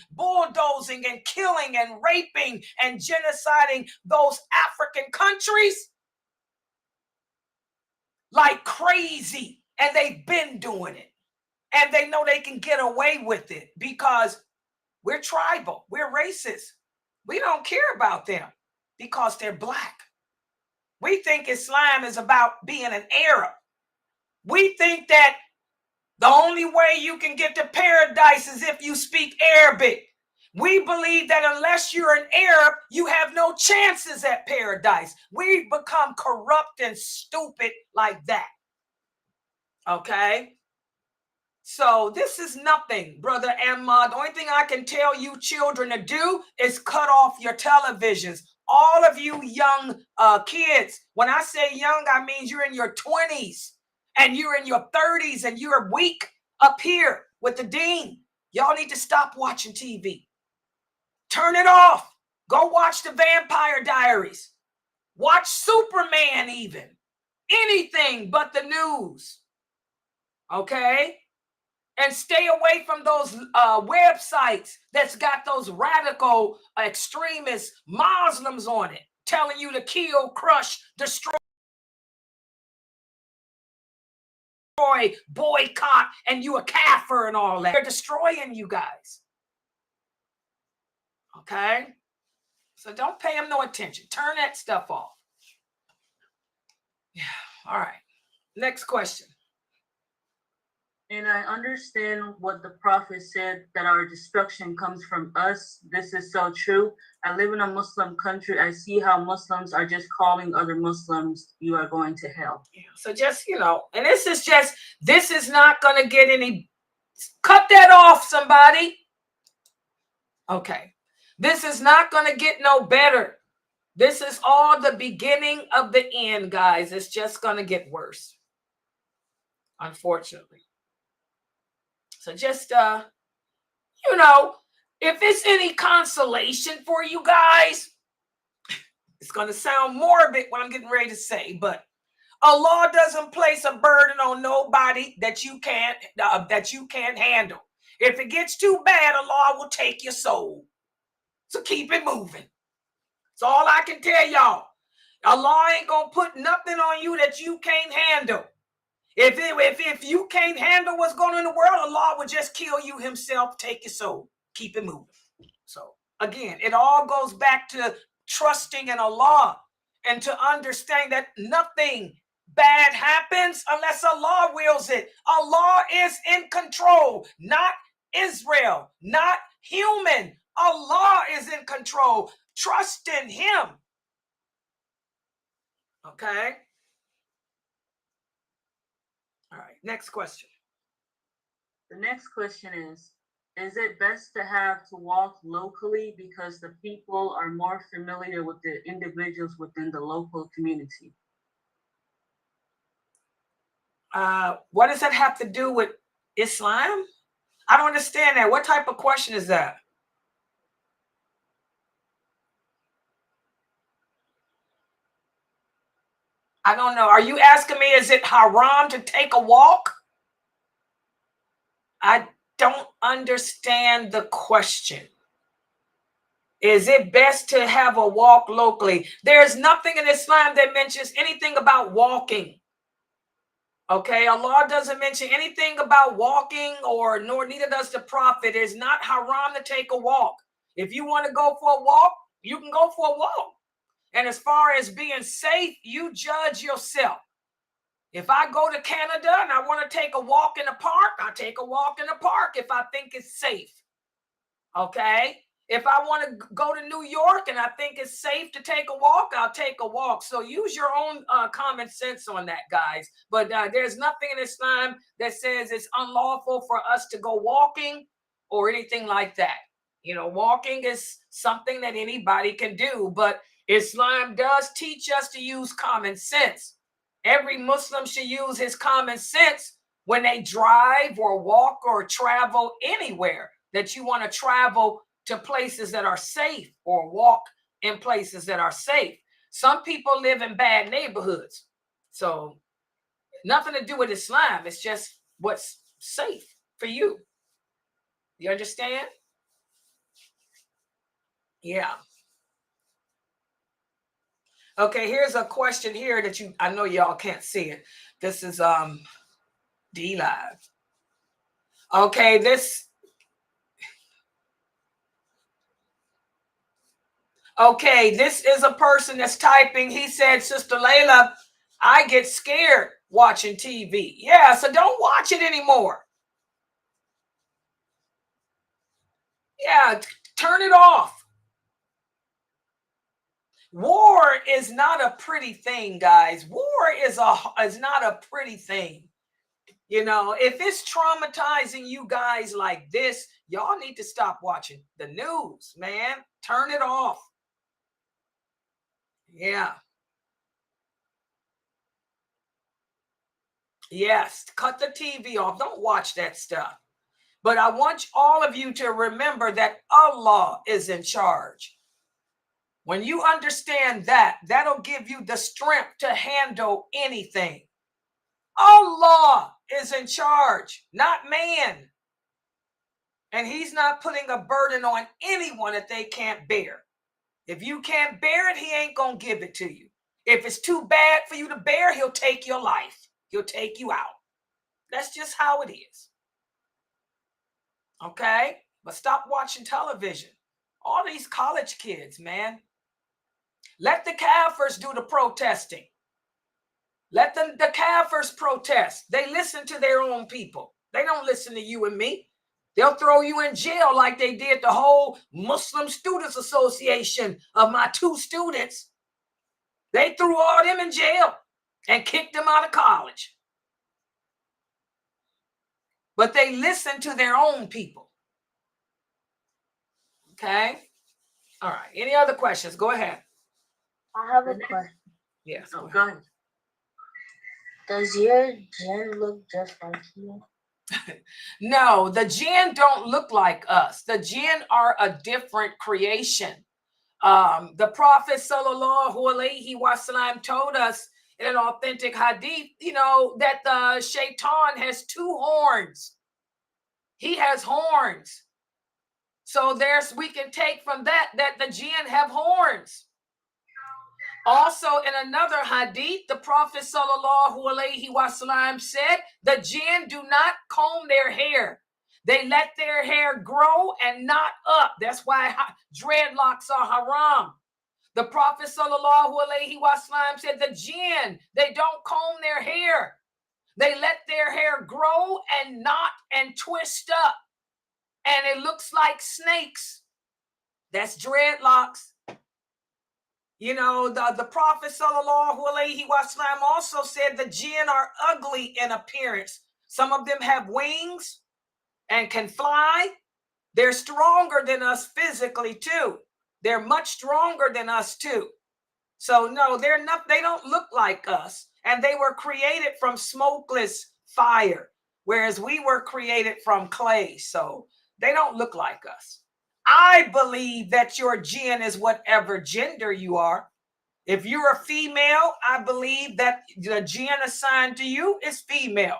and killing and raping and genociding those African countries like crazy. And they've been doing it. And they know they can get away with it because we're tribal. We're racist. We don't care about them because they're black. We think Islam is about being an Arab. We think that the only way you can get to paradise is if you speak Arabic. We believe that unless you're an Arab, you have no chances at paradise. We've become corrupt and stupid like that. Okay? So this is nothing, Brother Ahmad. The only thing I can tell you children to do is cut off your televisions. All of you young kids, when I say young, I mean you're in your 20s. And you're in your 30s and you're weak up here with the dean. Y'all need to stop watching TV. Turn it off. Go watch the Vampire Diaries. Watch Superman even. Anything but the news. Okay? And stay away from those websites that's got those radical extremist Muslims on it. Telling you to kill, crush, destroy. Boycott, and you a kafir and all that. They're destroying you guys. Okay? So don't pay them no attention. Turn that stuff off. Yeah. All right. Next question. And I understand what the Prophet said, that our destruction comes from us. This is so true. I live in a Muslim country. I see how Muslims are just calling other Muslims, you are going to hell. Yeah. So just, and this is not going to get any, cut that off, somebody. Okay. This is not going to get no better. This is all the beginning of the end, guys. It's just going to get worse, unfortunately. So just, if it's any consolation for you guys, it's going to sound morbid what I'm getting ready to say, but Allah doesn't place a burden on nobody that you can't handle. If it gets too bad, Allah will take your soul. So keep it moving. That's all I can tell y'all. Allah ain't going to put nothing on you that you can't handle. If you can't handle what's going on in the world, Allah will just kill you himself, take your soul. Keep it moving. So again, it all goes back to trusting in Allah and to understand that nothing bad happens unless Allah wills it. Allah is in control, not Israel, not human. Allah is in control. Trust in him. Okay? All right, next question. The next question is it best to walk locally because the people are more familiar with the individuals within the local community? What does that have to do with Islam? I don't understand that. What type of question is that? I don't know. Are you asking me, is it haram to take a walk? I don't understand the question. Is it best to have a walk locally? There's nothing in Islam that mentions anything about walking. Okay, Allah doesn't mention anything about walking, nor neither does the Prophet. It's not haram to take a walk. If you want to go for a walk, you can go for a walk. And as far as being safe, you judge yourself. If I go to Canada and I want to take a walk in the park, I take a walk in the park if I think it's safe. Okay? If I want to go to New York and I think it's safe to take a walk, I'll take a walk. So use your own common sense on that, guys. But there's nothing in Islam that says it's unlawful for us to go walking or anything like that. Walking is something that anybody can do, but Islam does teach us to use common sense. Every Muslim should use his common sense when they drive or walk or travel anywhere, that you want to travel to places that are safe or walk in places that are safe. Some people live in bad neighborhoods. So nothing to do with Islam. It's just what's safe for you. You understand? Yeah. Okay, here's a question here that I know y'all can't see it. This is D Live. Okay, this is a person that's typing. He said, Sister Laila, I get scared watching TV. Yeah, so don't watch it anymore. Yeah, turn it off. War is not a pretty thing, guys. War is not a pretty thing. You know, if it's traumatizing you guys like this, y'all need to stop watching the news, man. Turn it off. Yeah. Yes, cut the TV off. Don't watch that stuff. But I want all of you to remember that Allah is in charge. When you understand that, that'll give you the strength to handle anything. Allah is in charge, not man. And he's not putting a burden on anyone that they can't bear. If you can't bear it, he ain't going to give it to you. If it's too bad for you to bear, he'll take your life. He'll take you out. That's just how it is. Okay? But stop watching television. All these college kids, man. Let the Kafirs do the protesting. Let the Kafirs protest. They listen to their own people. They don't listen to you and me. They'll throw you in jail like they did the whole Muslim Students Association of my 2 students. They threw all them in jail and kicked them out of college. But they listen to their own people. Okay? All right. Any other questions? Go ahead. I have a question. Yes. Oh, go ahead. Does your jinn look just like you? No, the jinn don't look like us. The jinn are a different creation. The Prophet sallallahu alaihi wasallam told us in an authentic hadith, you know, that the shaitan has 2 horns. He has horns. So we can take from that the jinn have horns. Also, in another hadith, the Prophet sallallahu alaihi wasallam said, the jinn do not comb their hair. They let their hair grow and not up. That's why dreadlocks are haram. The Prophet sallallahu alaihi wasallam said, the jinn, they don't comb their hair. They let their hair grow and knot and twist up. And it looks like snakes. That's dreadlocks. You know, the Prophet sallallahu alaihi wasallam also said the jinn are ugly in appearance. Some of them have wings and can fly. They're stronger than us physically too. They're much stronger than us too. So no, they don't look like us. And they were created from smokeless fire, whereas we were created from clay. So they don't look like us. I believe that your jinn is whatever gender you are. If you're a female, I believe that the jinn assigned to you is female.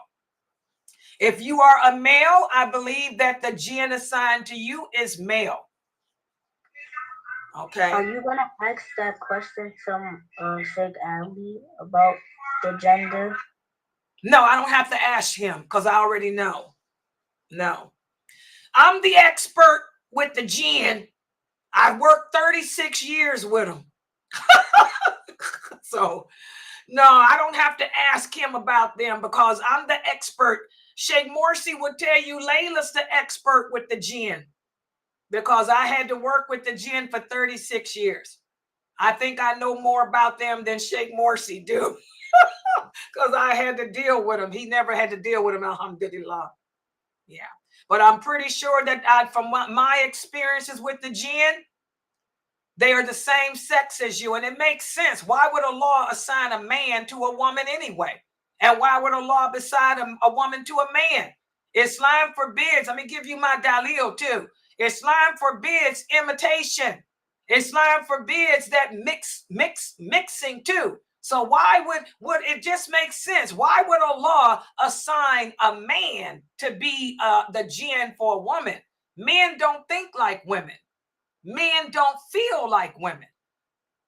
If you are a male, I believe that the jinn assigned to you is male. Okay. Are you gonna ask that question from Sheikh Ali about the gender? No, I don't have to ask him because I already know. No. I'm the expert with the jinn. I've worked 36 years with him. So, no, I don't have to ask him about them because I'm the expert. Sheikh Morsi would tell you Layla's the expert with the jinn because I had to work with the jinn for 36 years. I think I know more about them than Sheikh Morsi do because I had to deal with him. He never had to deal with him, alhamdulillah. Yeah. But I'm pretty sure that from my experiences with the jinn, They are the same sex as you, and it makes sense. Why would Allah assign a man to a woman anyway? And why would Allah assign a woman to a man? Islam forbids, let me give you my dalil too. Islam forbids imitation. Islam forbids that mixing too. So why would it just make sense? Why would Allah assign a man to be the jinn for a woman? Men don't think like women. Men don't feel like women.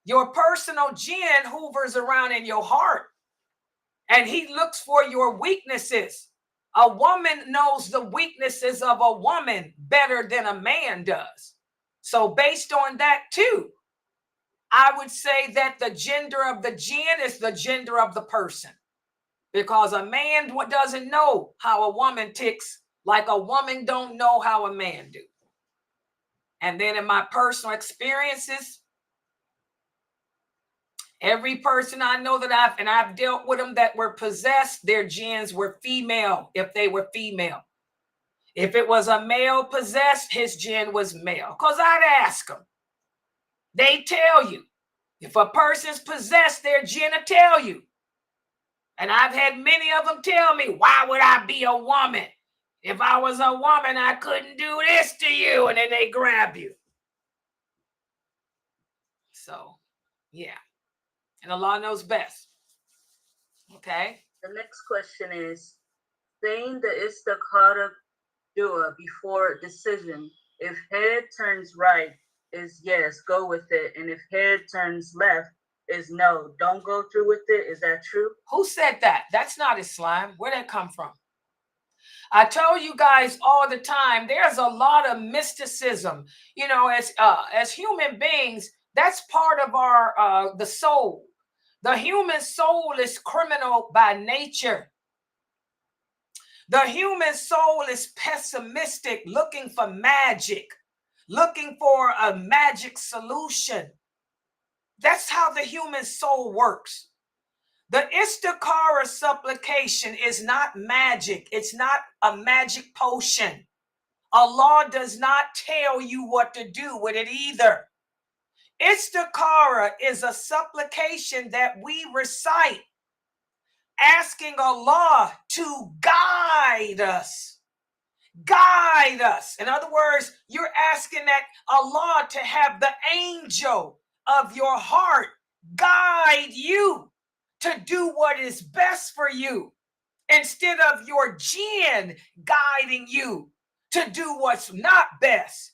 Your personal jinn hoovers around in your heart, and he looks for your weaknesses. A woman knows the weaknesses of a woman better than a man does. So based on that too, I would say that the gender of the jinn is the gender of the person, because a man doesn't know how a woman ticks like a woman don't know how a man do. And then in my personal experiences, every person I know that I've dealt with them that were possessed, their jinns were female if they were female. If it was a male possessed, his jinn was male. Because I'd ask them. They tell you. If a person's possessed, their jinn will tell you. And I've had many of them tell me, why would I be a woman? If I was a woman, I couldn't do this to you. And then they grab you. So, yeah. And Allah knows best. Okay? The next question is, saying the istikhara dua before decision, if head turns right, is yes, go with it. And if head turns left, is no, don't go through with it. Is that true? Who said that? That's not Islam. Where'd that come from? I tell you guys all the time, there's a lot of mysticism. You know, as human beings, that's part of our the soul. The human soul is criminal by nature. The human soul is pessimistic, looking for magic, looking for a magic solution. That's how the human soul works. The istikhara supplication is not magic. It's not a magic potion. Allah does not tell you what to do with it either. Istikhara is a supplication that we recite, asking Allah to guide us. Guide us. In other words, you're asking that Allah to have the angel of your heart guide you to do what is best for you, instead of your jinn guiding you to do what's not best.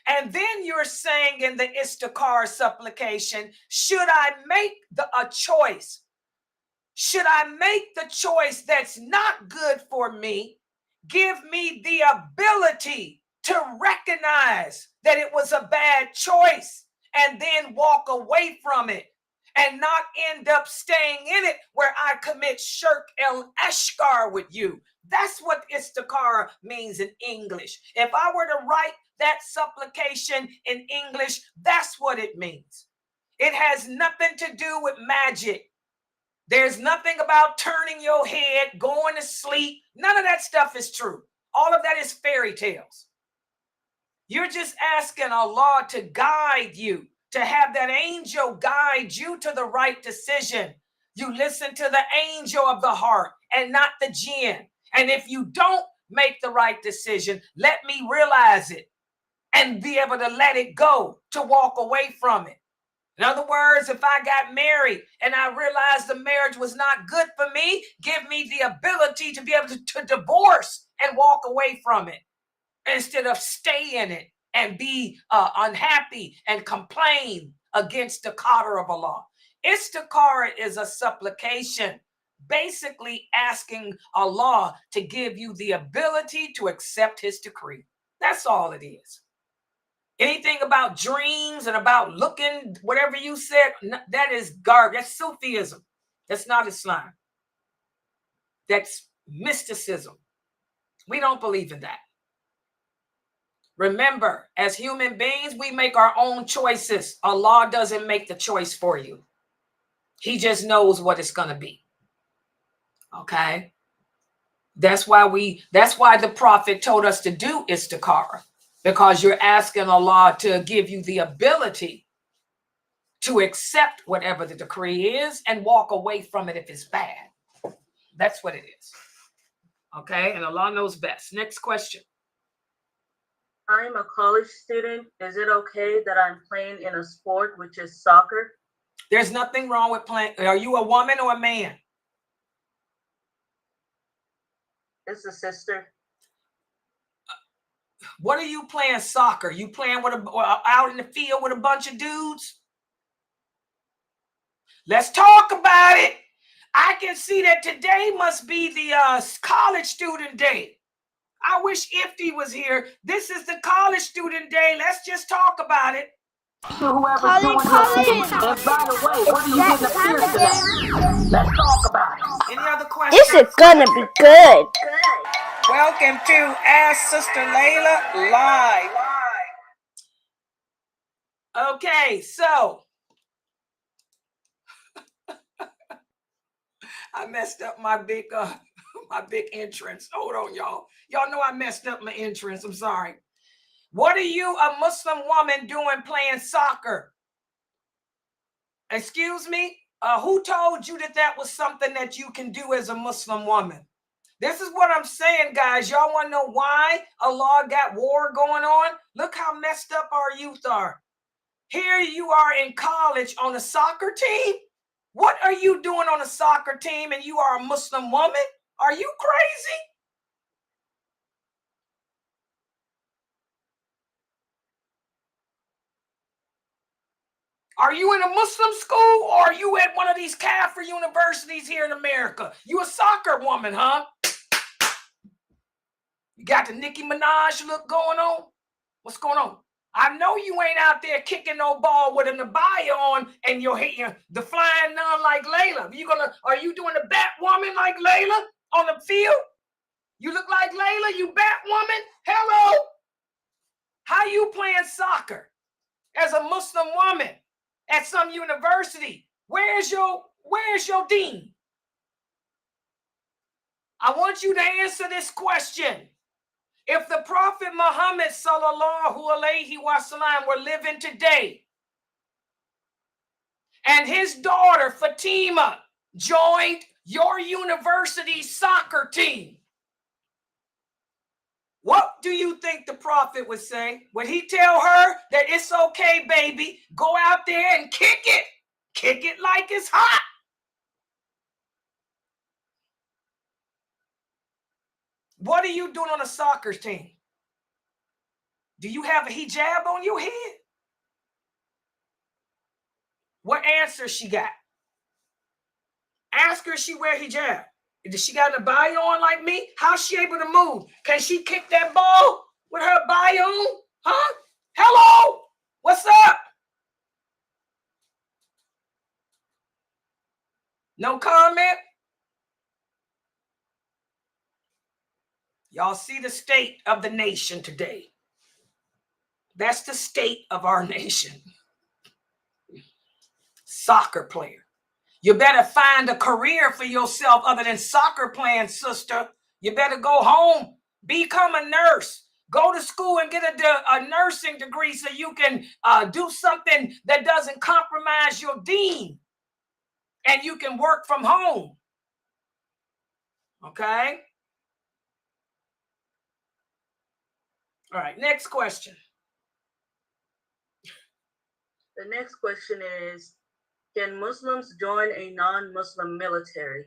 And then you're saying in the istikhara supplication, should I make a choice? Should I make the choice that's not good for me? Give me the ability to recognize that it was a bad choice and then walk away from it and not end up staying in it where I commit shirk el-ashkar with you. That's what istikhara means in English. If I were to write that supplication in English, that's what it means. It has nothing to do with magic. There's nothing about turning your head, going to sleep. None of that stuff is true. All of that is fairy tales. You're just asking Allah to guide you, to have that angel guide you to the right decision. You listen to the angel of the heart and not the jinn. And if you don't make the right decision, let me realize it and be able to let it go, to walk away from it. In other words, if I got married and I realized the marriage was not good for me, give me the ability to be able to divorce and walk away from it instead of stay in it and be unhappy and complain against the qadr of Allah. Istikhara is a supplication, basically asking Allah to give you the ability to accept his decree. That's all it is. Anything about dreams and about looking, whatever you said, that is garbage. That's Sufism. That's not Islam. That's mysticism. We don't believe in that. Remember, as human beings, we make our own choices. Allah doesn't make the choice for you. He just knows what it's going to be. Okay? That's why the Prophet told us to do istikhara, because you're asking Allah to give you the ability to accept whatever the decree is and walk away from it if it's bad. That's what it is. Okay, and Allah knows best. Next question. I'm a college student. Is it okay that I'm playing in a sport, which is soccer? There's nothing wrong with playing. Are you a woman or a man? It's a sister. What are you playing soccer? You playing with out in the field with a bunch of dudes? Let's talk about it. I can see that today must be the college student day. I wish Ifty was here. This is the college student day. Let's just talk about it. Whoever's doing your thing. And by the way, what are you getting a piercing at? Let's talk about it. Any other questions? This is gonna be good. Welcome to Ask Sister Laila Live. Okay, so I messed up my big entrance. Hold on, y'all. Y'all know I messed up my entrance. I'm sorry. What are you, a Muslim woman, doing playing soccer? Excuse me? Who told you that that was something that you can do as a Muslim woman? This is what I'm saying, guys. Y'all want to know why Allah got war going on? Look how messed up our youth are. Here you are in college on a soccer team. What are you doing on a soccer team and you are a Muslim woman? Are you crazy? Are you in a Muslim school or are you at one of these Kafir universities here in America? You a soccer woman, huh? You got the Nicki Minaj look going on? What's going on? I know you ain't out there kicking no ball with an abaya on and you're hitting the flying nun like Layla. Are you doing the bat woman like Layla on the field? You look like Layla, you bat woman? Hello? How you playing soccer as a Muslim woman at some university? Where's your dean? I want you to answer this question. If the Prophet Muhammad sallallahu alaihi wasallam were living today and his daughter Fatima joined your university's soccer team, what do you think the Prophet would say? Would he tell her that it's okay, baby, go out there and kick it like it's hot? What are you doing on a soccer team? Do you have a hijab on your head? What answer she got? Ask her if she wear hijab. Does she got an abaya on like me? How's she able to move? Can she kick that ball with her abaya on? Huh? Hello? What's up? No comment? Y'all see the state of the nation today. That's the state of our nation. Soccer player. You better find a career for yourself other than soccer playing, sister. You better go home, become a nurse, go to school and get a nursing degree so you can do something that doesn't compromise your deen and you can work from home. Okay? All right, next question. The next question is, can Muslims join a non-Muslim military?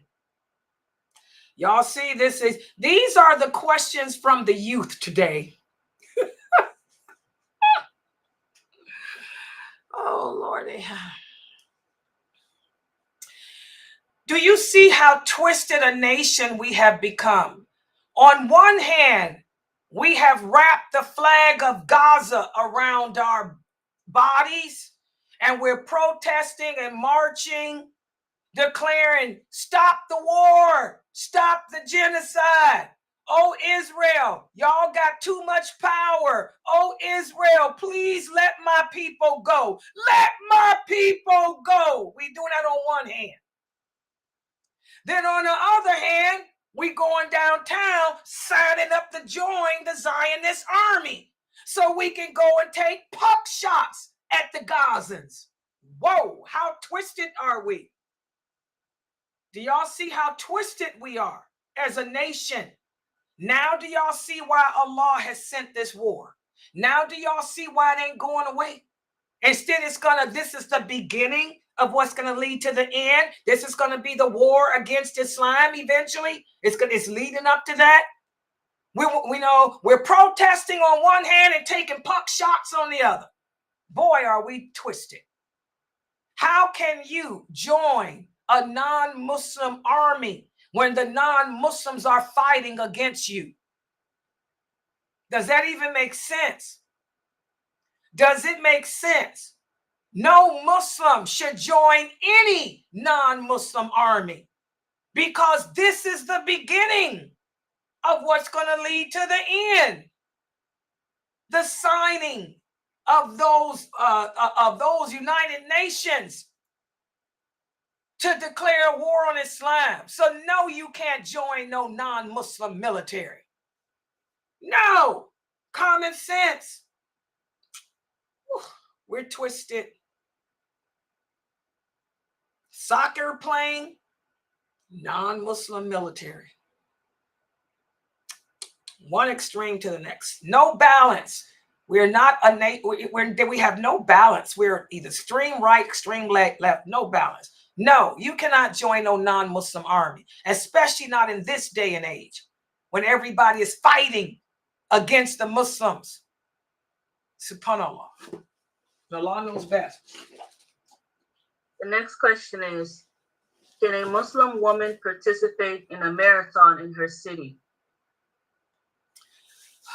Y'all see, these are the questions from the youth today. Oh, Lordy. Do you see how twisted a nation we have become? On one hand, we have wrapped the flag of Gaza around our bodies, and we're protesting and marching, declaring, stop the war, stop the genocide. Oh, Israel, y'all got too much power. Oh, Israel, please let my people go. Let my people go. We doing that on one hand. Then on the other hand, we going downtown signing up to join the Zionist army so we can go and take puck shots at the Gazans. Whoa, how twisted are we? Do y'all see how twisted we are as a nation? Now do y'all see why Allah has sent this war? Now do y'all see why it ain't going away? Instead, this is the beginning of what's gonna lead to the end. This is gonna be the war against Islam eventually. It's leading up to that. We know we're protesting on one hand and taking puck shots on the other. Boy, are we twisted. How can you join a non-Muslim army when the non-Muslims are fighting against you? Does that even make sense? Does it make sense? No Muslim should join any non-Muslim army because this is the beginning of what's going to lead to the end. The signing of those United Nations to declare war on Islam. So no, you can't join no non-Muslim military. No, common sense. We're twisted. Soccer playing, non-Muslim military. One extreme to the next. No balance. We're not we have no balance. We're either extreme right, extreme left, no balance. No, you cannot join no non-Muslim army, especially not in this day and age when everybody is fighting against the Muslims. Subhanallah. Allah knows best. The next question is, can a Muslim woman participate in a marathon in her city?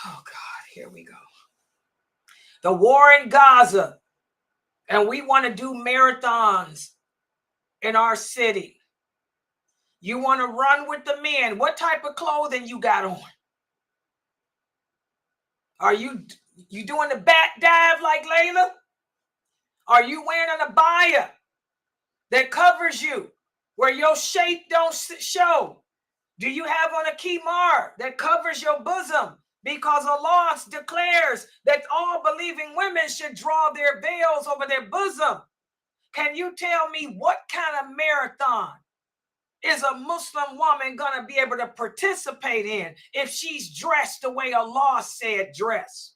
Oh God, here we go. The war in Gaza, and we want to do marathons in our city. You want to run with the men. What type of clothing you got on? Are you doing the back dive like Layla? Are you wearing an abaya that covers you where your shape don't show? Do you have on a kimar that covers your bosom? Because Allah declares that all believing women should draw their veils over their bosom. Can you tell me what kind of marathon is a Muslim woman going to be able to participate in if she's dressed the way Allah said dress?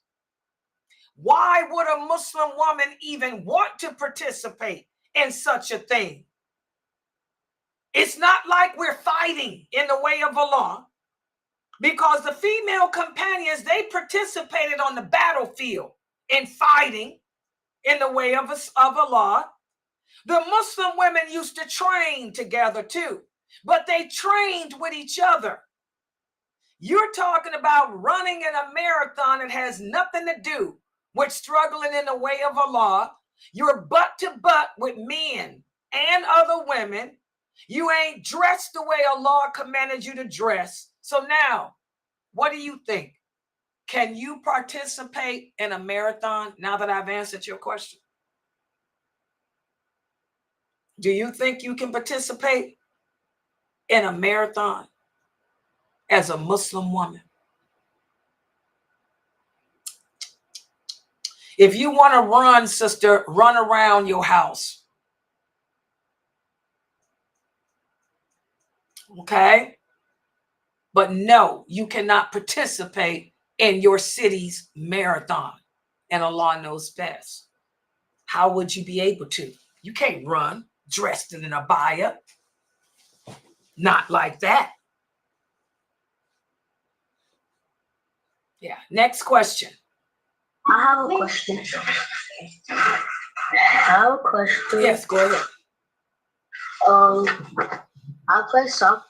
Why would a Muslim woman even want to participate in such a thing? It's not like we're fighting in the way of Allah, because the female companions, they participated on the battlefield in fighting in the way of Allah. The Muslim women used to train together too, but they trained with each other. You're talking about running in a marathon that has nothing to do with struggling in the way of Allah. You're butt to butt with men and other women. You ain't dressed the way Allah commanded you to dress. So now, what do you think? Can you participate in a marathon now that I've answered your question? Do you think you can participate in a marathon as a Muslim woman? If you want to run, sister, run around your house. Okay? But no, you cannot participate in your city's marathon. And Allah knows best. How would you be able to? You can't run dressed in an abaya. Not like that. Yeah. Next question. I have a question. Yes, go ahead. I play soccer.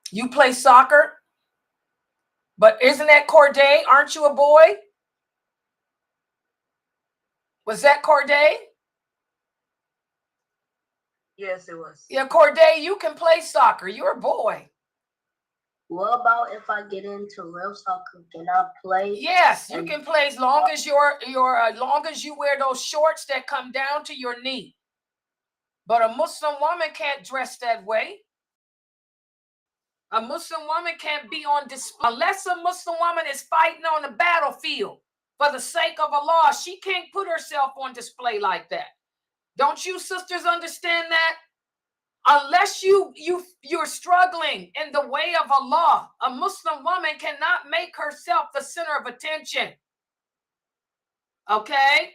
You play soccer? But isn't that Corday? Aren't you a boy? Was that Corday? Yes, it was. Yeah, Corday, you can play soccer. You're a boy. What about if I get into real soccer? Can I play? Yes, you can play as long as long as you wear those shorts that come down to your knee. But a Muslim woman can't dress that way. A Muslim woman can't be on display unless a Muslim woman is fighting on the battlefield. for the sake of Allah. She can't put herself on display like that. Don't you sisters understand that? Unless you're struggling in the way of Allah, a Muslim woman cannot make herself the center of attention. Okay?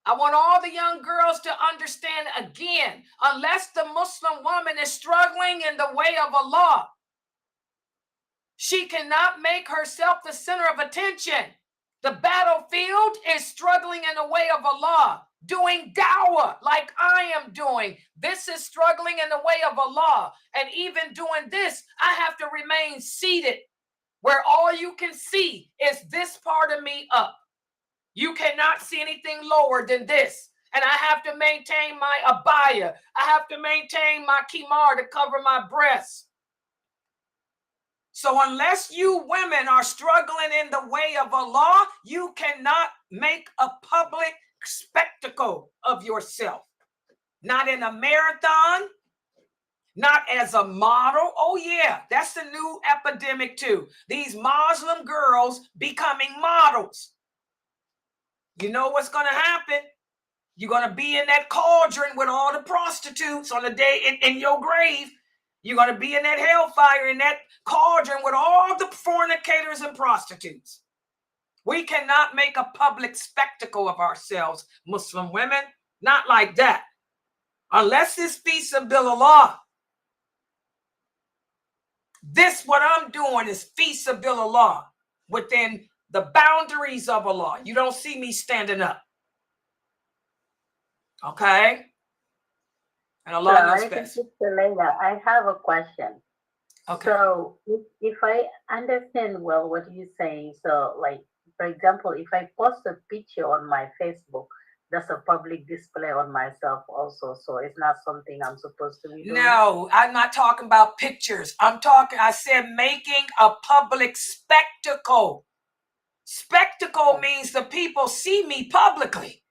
I want all the young girls to understand again, unless the Muslim woman is struggling in the way of Allah, she cannot make herself the center of attention. The battlefield is struggling in the way of Allah. Doing dawah like I am doing. This is struggling in the way of Allah. And even doing this, I have to remain seated where all you can see is this part of me up. You cannot see anything lower than this. And I have to maintain my abaya. I have to maintain my kimar to cover my breasts. So unless you women are struggling in the way of Allah, you cannot make a public spectacle of yourself. Not in a marathon, not as a model. Oh yeah, that's the new epidemic too. These Muslim girls becoming models. You know what's going to happen? You're going to be in that cauldron with all the prostitutes on the day in your grave. You're going to be in that hellfire, in that cauldron with all the fornicators and prostitutes. We cannot make a public spectacle of ourselves, Muslim women. Not like that. Unless it's fi sabilillah. This, what I'm doing, is fi sabilillah, within the boundaries of Allah. You don't see me standing up. Okay? And Allah knows best. Sister Laila, I have a question. Okay. So if I understand well what you're saying, so like, for example, if I post a picture on my Facebook, that's a public display on myself also. So it's not something I'm supposed to be doing. No, I'm not talking about pictures. I said making a public spectacle. Spectacle means the people see me publicly.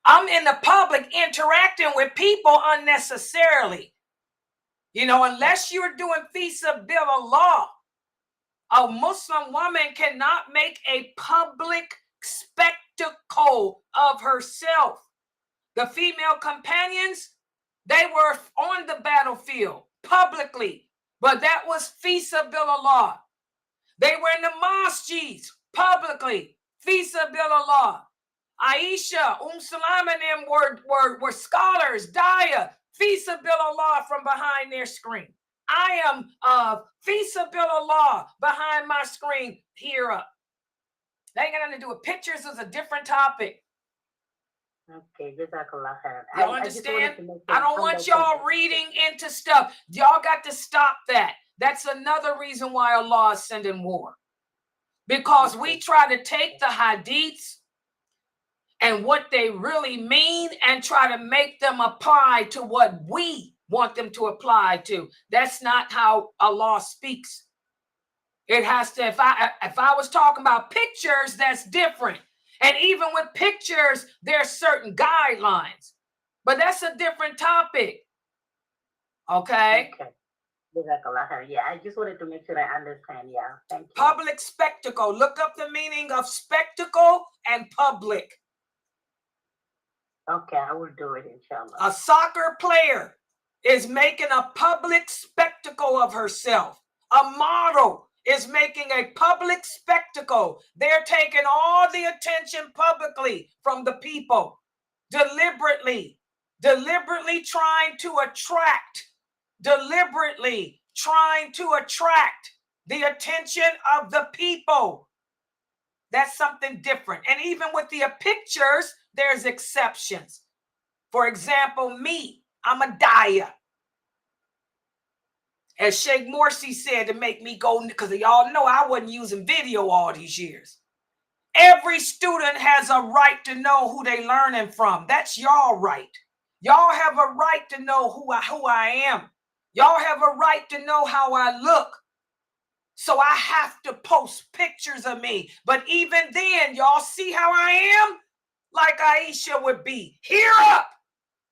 I'm in the public interacting with people unnecessarily. You know, unless you're doing fi sabilillah, a Muslim woman cannot make a public spectacle of herself. The female companions, they were on the battlefield publicly, but that was fi sabilillah. They were in the masjids publicly, fi sabilillah. Aisha, Salam and them were scholars, daya, fi sabilillah from behind their screen. I am fi sabilillah behind my screen here up. That ain't got nothing to do with pictures. Is a different topic. Okay, jazakallah khair. You understand? I don't want y'all reading into stuff. Y'all got to stop that. That's another reason why Allah is sending war. Because we try to take the hadiths and what they really mean and try to make them apply to what we want them to apply to. That's not how Allah speaks. It has to, if I was talking about pictures, that's different. And even with pictures, there's certain guidelines. But that's a different topic. Okay? Okay. Yeah, I just wanted to make sure I understand. Yeah, thank you. Public spectacle. Look up the meaning of spectacle and public. Okay, I will do it, inshallah. A soccer player is making a public spectacle of herself. A model is making a public spectacle. They're taking all the attention publicly from the people, deliberately trying to attract the attention of the people. That's something different. And even with the pictures, there's exceptions. For example, me, I'm a daya. As Sheikh Morsi said, to make me go, because y'all know I wasn't using video all these years. Every student has a right to know who they learning from. That's y'all right. Y'all have a right to know who I am. Y'all have a right to know how I look. So I have to post pictures of me. But even then, y'all see how I am? Like Aisha would be. Here up.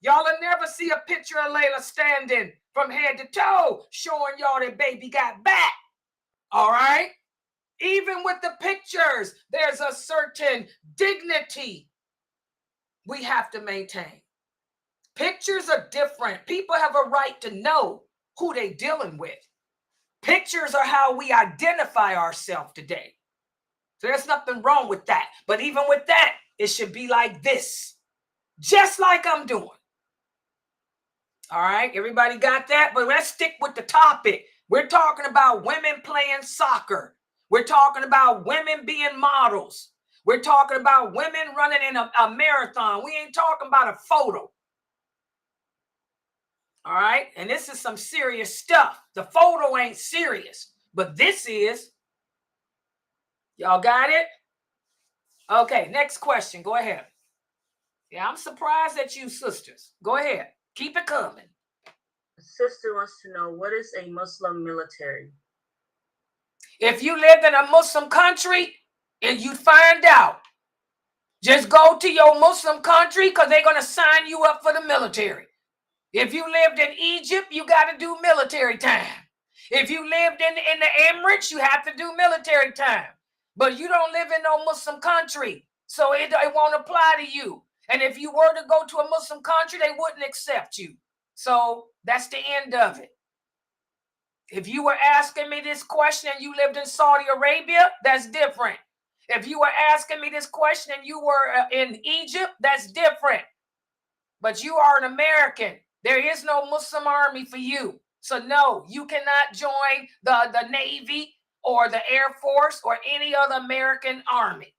Y'all will never see a picture of Layla standing from head to toe, showing y'all that baby got back. All right? Even with the pictures, there's a certain dignity we have to maintain. Pictures are different. People have a right to know who they're dealing with. Pictures are how we identify ourselves today. So there's nothing wrong with that. But even with that, it should be like this, just like I'm doing. All right, everybody got that? But let's stick with the topic. We're talking about women playing soccer. We're talking about women being models. We're talking about women running in a marathon. We ain't talking about a photo. All right, and this is some serious stuff. The photo ain't serious, but this is. Y'all got it? Okay, next question. Go ahead. Yeah, I'm surprised at you, sisters. Go ahead. Keep it coming. The sister wants to know, what is a Muslim military? If you lived in a Muslim country and you find out, just go to your Muslim country because they're going to sign you up for the military. If you lived in Egypt, you got to do military time. If you lived in the Emirates, you have to do military time. But you don't live in no Muslim country, so it won't apply to you. And if you were to go to a Muslim country, they wouldn't accept you. So that's the end of it. If you were asking me this question and you lived in Saudi Arabia, that's different. If you were asking me this question and you were in Egypt, that's different. But you are an American. There is no Muslim army for you. So no, you cannot join the Navy or the Air Force or any other American army.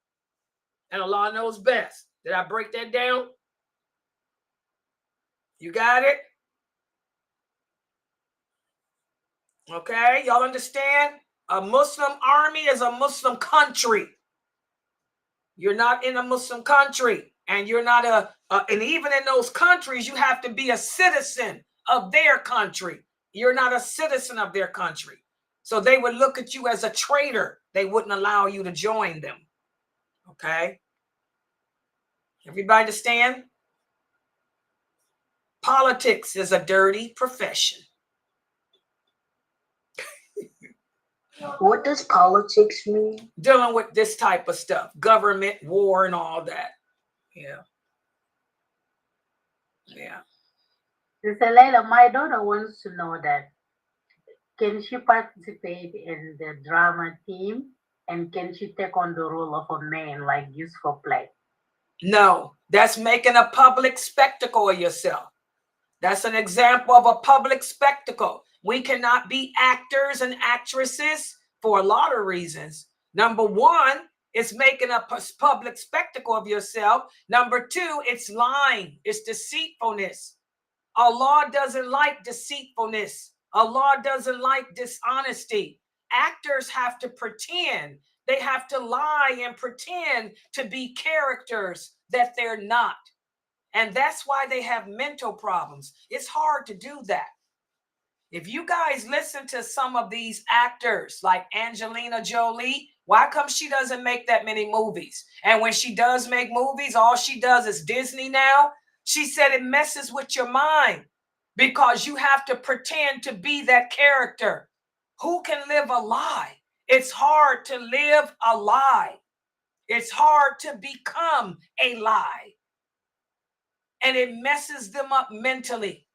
And Allah knows best. Did I break that down? You got it? Okay, y'all understand? A Muslim army is a Muslim country. You're not in a Muslim country, and you're not and even in those countries, you have to be a citizen of their country. You're not a citizen of their country. So they would look at you as a traitor. They wouldn't allow you to join them. Okay? Everybody understand? Politics is a dirty profession. What does politics mean? Dealing with this type of stuff, government, war, and all that. Yeah. Yeah. Sister Laila, my daughter wants to know that, can she participate in the drama team, and can she take on the role of a man, like used for play? No, that's making a public spectacle of yourself. That's an example of a public spectacle. We cannot be actors and actresses for a lot of reasons. Number one, it's making a public spectacle of yourself. Number two, it's lying. It's deceitfulness. Allah doesn't like deceitfulness. Allah doesn't like dishonesty. Actors have to pretend. They have to lie and pretend to be characters that they're not. And that's why they have mental problems. It's hard to do that. If you guys listen to some of these actors like Angelina Jolie, why come she doesn't make that many movies? And when she does make movies, all she does is Disney now. She said it messes with your mind because you have to pretend to be that character. Who can live a lie? It's hard to live a lie. It's hard to become a lie. And it messes them up mentally.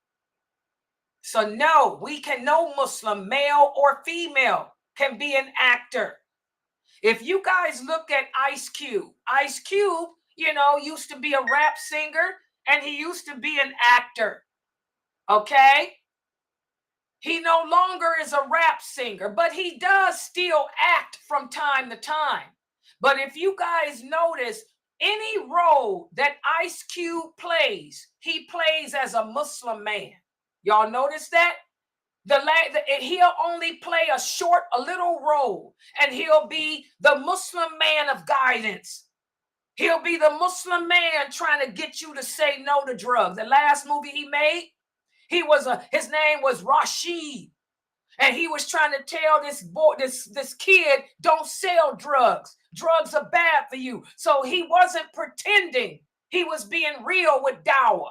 So no, no Muslim, male or female, can be an actor. If you guys look at Ice Cube, used to be a rap singer and he used to be an actor. Okay? He no longer is a rap singer, but he does still act from time to time. But if you guys notice, any role that Ice Cube plays, he plays as a Muslim man. Y'all notice that? He'll only play a little role, and he'll be the Muslim man of guidance. He'll be the Muslim man trying to get you to say no to drugs. The last movie he made, his name was Rashid, and he was trying to tell this kid, don't sell drugs. Drugs are bad for you. So he wasn't pretending. He was being real with dawah.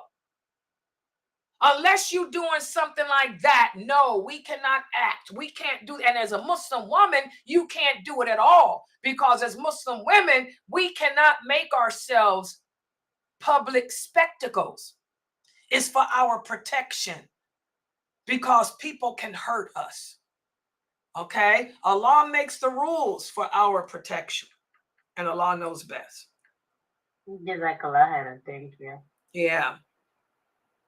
Unless you're doing something like that, no, we cannot act. We can't do. And as a Muslim woman, you can't do it at all, because as Muslim women, we cannot make ourselves public spectacles. It's for our protection, because people can hurt us. Okay? Allah makes the rules for our protection, and Allah knows best. Jazakallah, thank you. Yeah.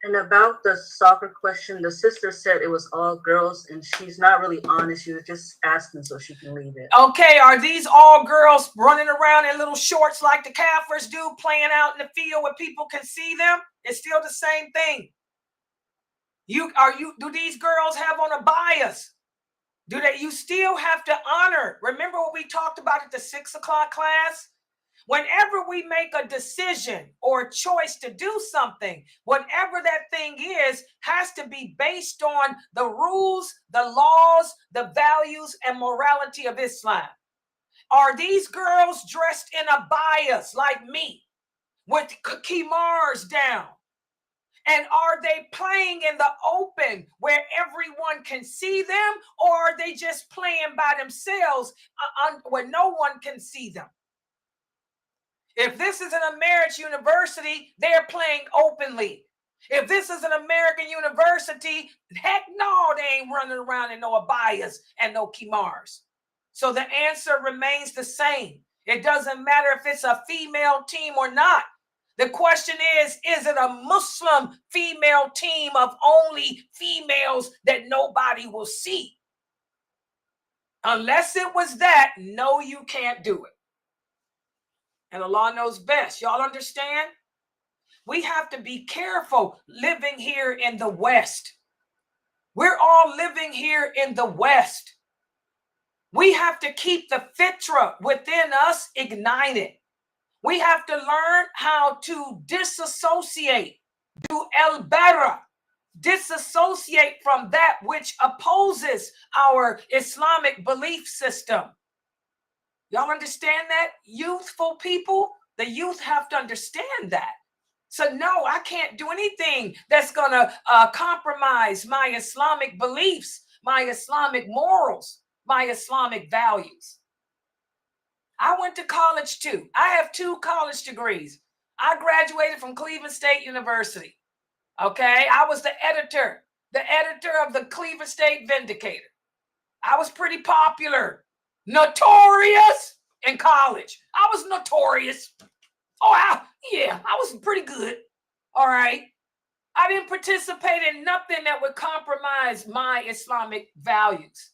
And about the soccer question, the sister said it was all girls, and she's not really honest. She was just asking so she can leave it. Okay, are these all girls running around in little shorts like the Kafirs do, playing out in the field where people can see them? It's still the same thing. Do these girls have on a bias? You still have to honor. Remember what we talked about at the 6 o'clock class? Whenever we make a decision or a choice to do something, whatever that thing is, has to be based on the rules, the laws, the values, and morality of Islam. Are these girls dressed in a bias like me with khimars down? And are they playing in the open where everyone can see them, or are they just playing by themselves where no one can see them? If this is an American university, they're playing openly. If this is an American university, heck no, they ain't running around in no abayas and no khimars. So the answer remains the same. It doesn't matter if it's a female team or not. The question is it a Muslim female team of only females that nobody will see? Unless it was that, no, you can't do it. And Allah knows best. Y'all understand? We have to be careful living here in the West. We're all living here in the West. We have to keep the fitra within us ignited. We have to learn how to disassociate, do el-bara, disassociate from that which opposes our Islamic belief system. Y'all understand that? Youthful people, the youth have to understand that. So no, I can't do anything that's going to compromise my Islamic beliefs, my Islamic morals, my Islamic values. I went to college too. I have 2 college degrees. I graduated from Cleveland State University. Okay, I was the editor of the Cleveland State Vindicator. I was pretty popular. Notorious in college. I was notorious. I was pretty good. All right. I didn't participate in nothing that would compromise my Islamic values.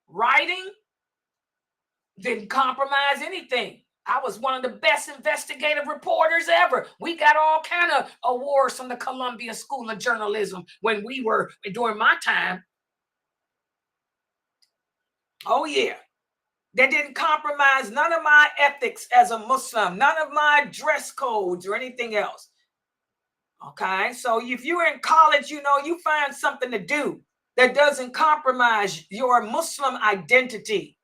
Writing didn't compromise anything. I was one of the best investigative reporters ever. We got all kind of awards from the Columbia School of Journalism when we were during my time. Oh, yeah. That didn't compromise none of my ethics as a Muslim, none of my dress codes or anything else. Okay, so if you're in college, you find something to do that doesn't compromise your Muslim identity.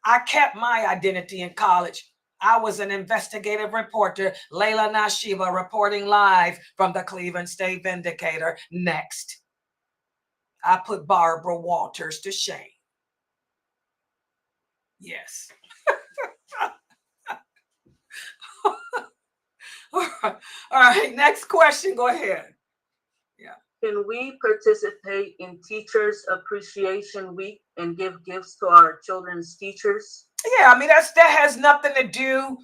I kept my identity in college. I was an investigative reporter, Laila Nasheeba, reporting live from the Cleveland State Vindicator. Next, I put Barbara Walters to shame. Yes. All right. Next question. Go ahead. Yeah. Can we participate in Teachers Appreciation Week and give gifts to our children's teachers? Yeah, I mean, that has nothing to do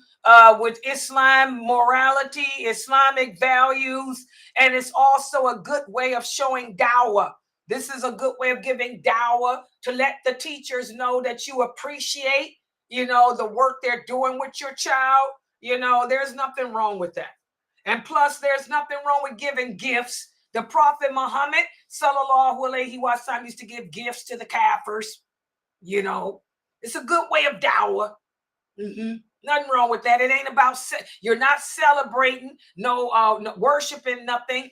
with Islam morality, Islamic values, and it's also a good way of showing dawah. This is a good way of giving dawah to let the teachers know that you appreciate, the work they're doing with your child. There's nothing wrong with that. And plus, there's nothing wrong with giving gifts. The Prophet Muhammad, sallallahu alaihi wasallam, used to give gifts to the Kafirs. It's a good way of dawah. Nothing wrong with that. It ain't about, you're not celebrating, no worshiping, nothing.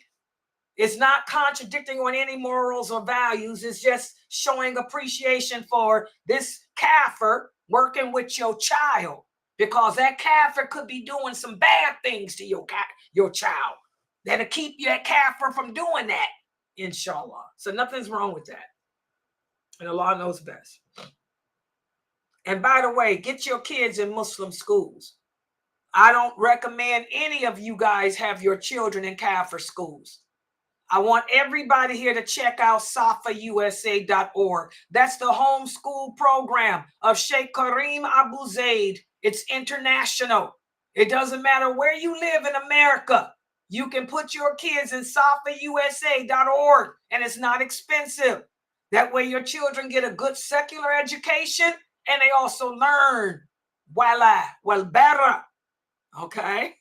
It's not contradicting on any morals or values. It's just showing appreciation for this kafir working with your child, because that kafir could be doing some bad things to your child. that'll keep you, that kafir, from doing that, inshallah. So nothing's wrong with that. And Allah knows best. And by the way, get your kids in Muslim schools. I don't recommend any of you guys have your children in kafir schools. I want everybody here to check out safausa.org. That's the homeschool program of Sheikh Kareem Abu Zaid. It's international. It doesn't matter where you live in America. You can put your kids in safausa.org, and it's not expensive. That way your children get a good secular education, and they also learn wala wal bara. Okay?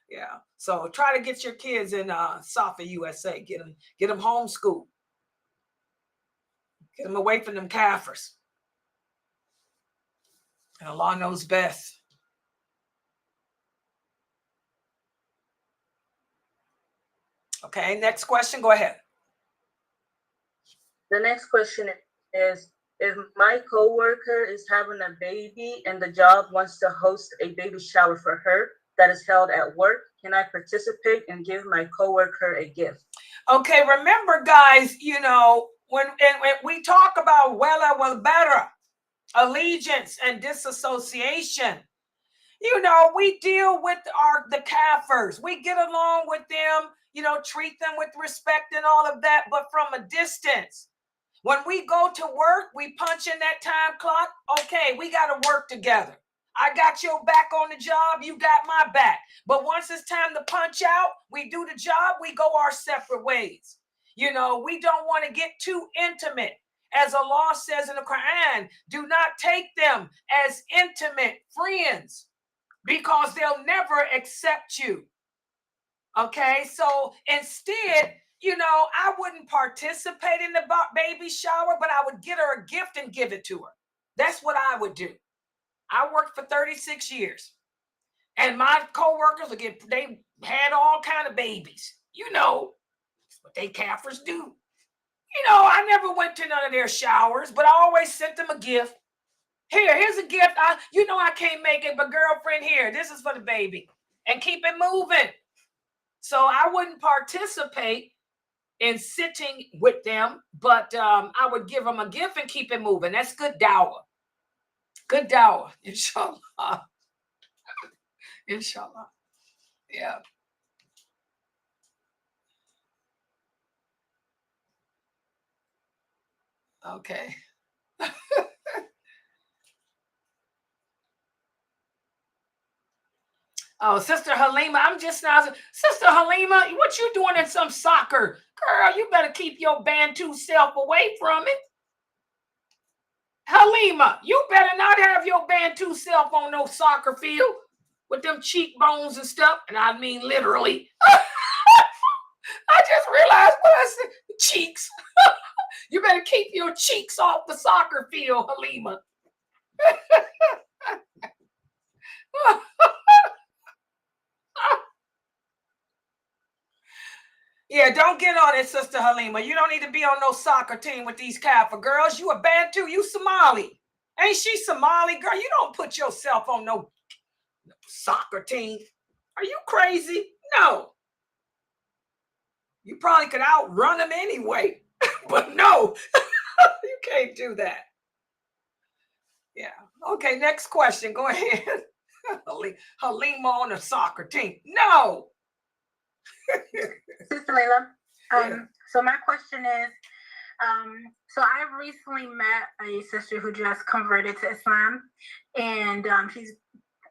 Yeah. So try to get your kids in Safa USA. Get them homeschooled. Get them away from them kafirs. And Allah knows best. Okay, next question. Go ahead. The next question is, if my coworker is having a baby and the job wants to host a baby shower for her that is held at work, can I participate and give my coworker a gift? Okay, remember, guys, you know, when we talk about wala wal bara, allegiance and disassociation, you know, we deal with the kafirs. We get along with them, you know, treat them with respect and all of that, but from a distance. When we go to work, we punch in that time clock. Okay, we got to work together. I got your back on the job, you got my back. But once it's time to punch out, we do the job, we go our separate ways. You know, we don't want to get too intimate. As Allah says in the Quran, do not take them as intimate friends because they'll never accept you. Okay, so instead, you know, I wouldn't participate in the baby shower, but I would get her a gift and give it to her. That's what I would do. I worked for 36 years, and my coworkers, they had all kind of babies. You know, that's what they kafirs do. You know, I never went to none of their showers, but I always sent them a gift. Here's a gift. You know I can't make it, but girlfriend, here, this is for the baby. And keep it moving. So I wouldn't participate in sitting with them, but I would give them a gift and keep it moving. That's good dawah. Good dawah, inshallah. Inshallah. Yeah. Okay. Oh, Sister Halima, I'm just now. Sister Halima, what you doing in some soccer? Girl, you better keep your Bantu self away from it. Halima, you better not have your Bantu self on no soccer field with them cheekbones and stuff. And I mean literally. I just realized what I said. Cheeks. You better keep your cheeks off the soccer field, Halima. Yeah, don't get on it, Sister Halima. You don't need to be on no soccer team with these Kafir girls. You a Bantu, you Somali. Ain't she Somali, girl? You don't put yourself on no soccer team. Are you crazy? No. You probably could outrun them anyway. But no, you can't do that. Yeah. Okay, next question. Go ahead. Halima on a soccer team. No. Sister Laila, so my question is, so I recently met a sister who just converted to Islam, and she's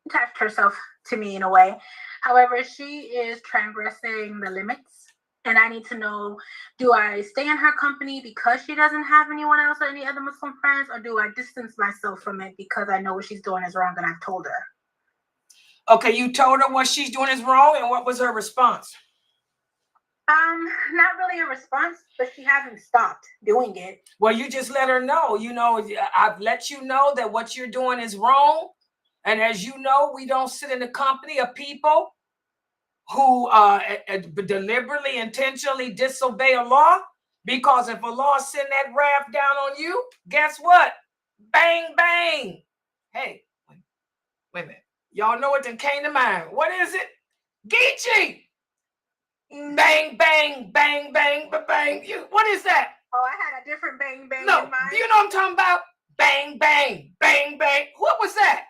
attached herself to me in a way. However, she is transgressing the limits, and I need to know, do I stay in her company because she doesn't have anyone else or any other Muslim friends, or do I distance myself from it because I know what she's doing is wrong and I've told her? Okay, you told her what she's doing is wrong, and what was her response? Not really a response, but she hasn't stopped doing it. Well, you just let her know. You know, I've let you know that what you're doing is wrong. And as you know, we don't sit in the company of people who deliberately, intentionally disobey Allah. Because if Allah send that wrath down on you, guess what? Bang, bang. Hey, wait a minute. Y'all know what that came to mind. What is it? Geechee. Bang, bang, bang, bang, bang. What is that? Oh, I had a different bang, bang No, in mind. you know what I'm talking about? Bang, bang, bang, bang. What was that?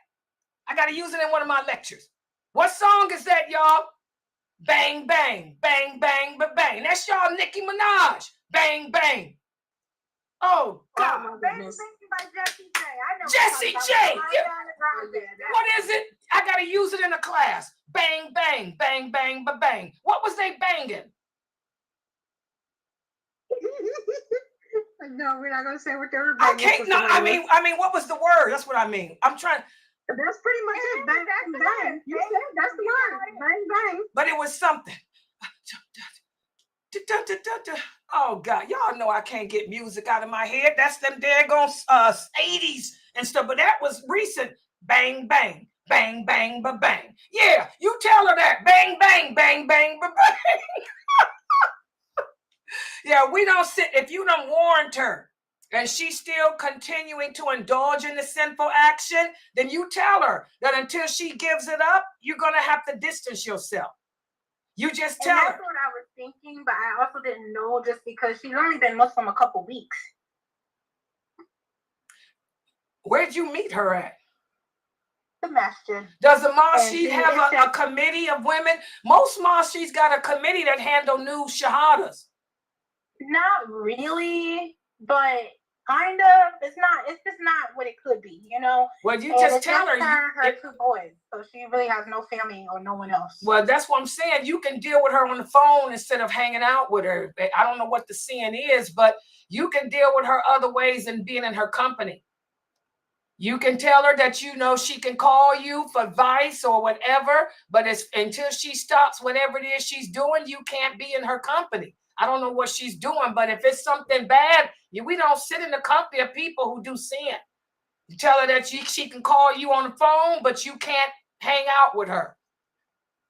I got to use it in one of my lectures. What song is that, y'all? Bang, bang, bang, bang, bang. That's y'all Nicki Minaj. Bang, bang. Oh, God. Oh, bang, bang by Jessie J. I know. Jessie J. What is it? I got to use it in a class. Bang, bang, bang, bang, bang. What was they banging? No, we're not going to say what they were banging. I can't. No, I mean, what was the word? That's what I mean. I'm trying. That's pretty much it. Bang, bang, bang. You said that's the word. Bang, bang. But it was something. Oh, God. Y'all know I can't get music out of my head. That's them daggone 80s and stuff. But that was recent. Bang, bang, bang, bang, bang. Yeah, you tell her that. Bang, bang, bang, bang, bang. Yeah, we don't sit. If you don't warn her and she's still continuing to indulge in the sinful action, then you tell her that until she gives it up, you're going to have to distance yourself. You just tell her. That's what I was thinking, but I also didn't know just because she's only been Muslim a couple weeks. Where'd you meet her at? The masjid. Does the masjid have a committee of women? Most masjids got a committee that handle new shahadas. Not really, but kind of. It's just not what it could be, you know. Well, you just tell her. Her two boys, so she really has no family or no one else. Well, that's what I'm saying. You can deal with her on the phone instead of hanging out with her. I don't know what the sin is, but you can deal with her other ways than being in her company. You can tell her that, you know, she can call you for advice or whatever, but until she stops whatever it is she's doing, you can't be in her company. I don't know what she's doing, but if it's something bad, we don't sit in the company of people who do sin. You tell her that she can call you on the phone, but you can't hang out with her.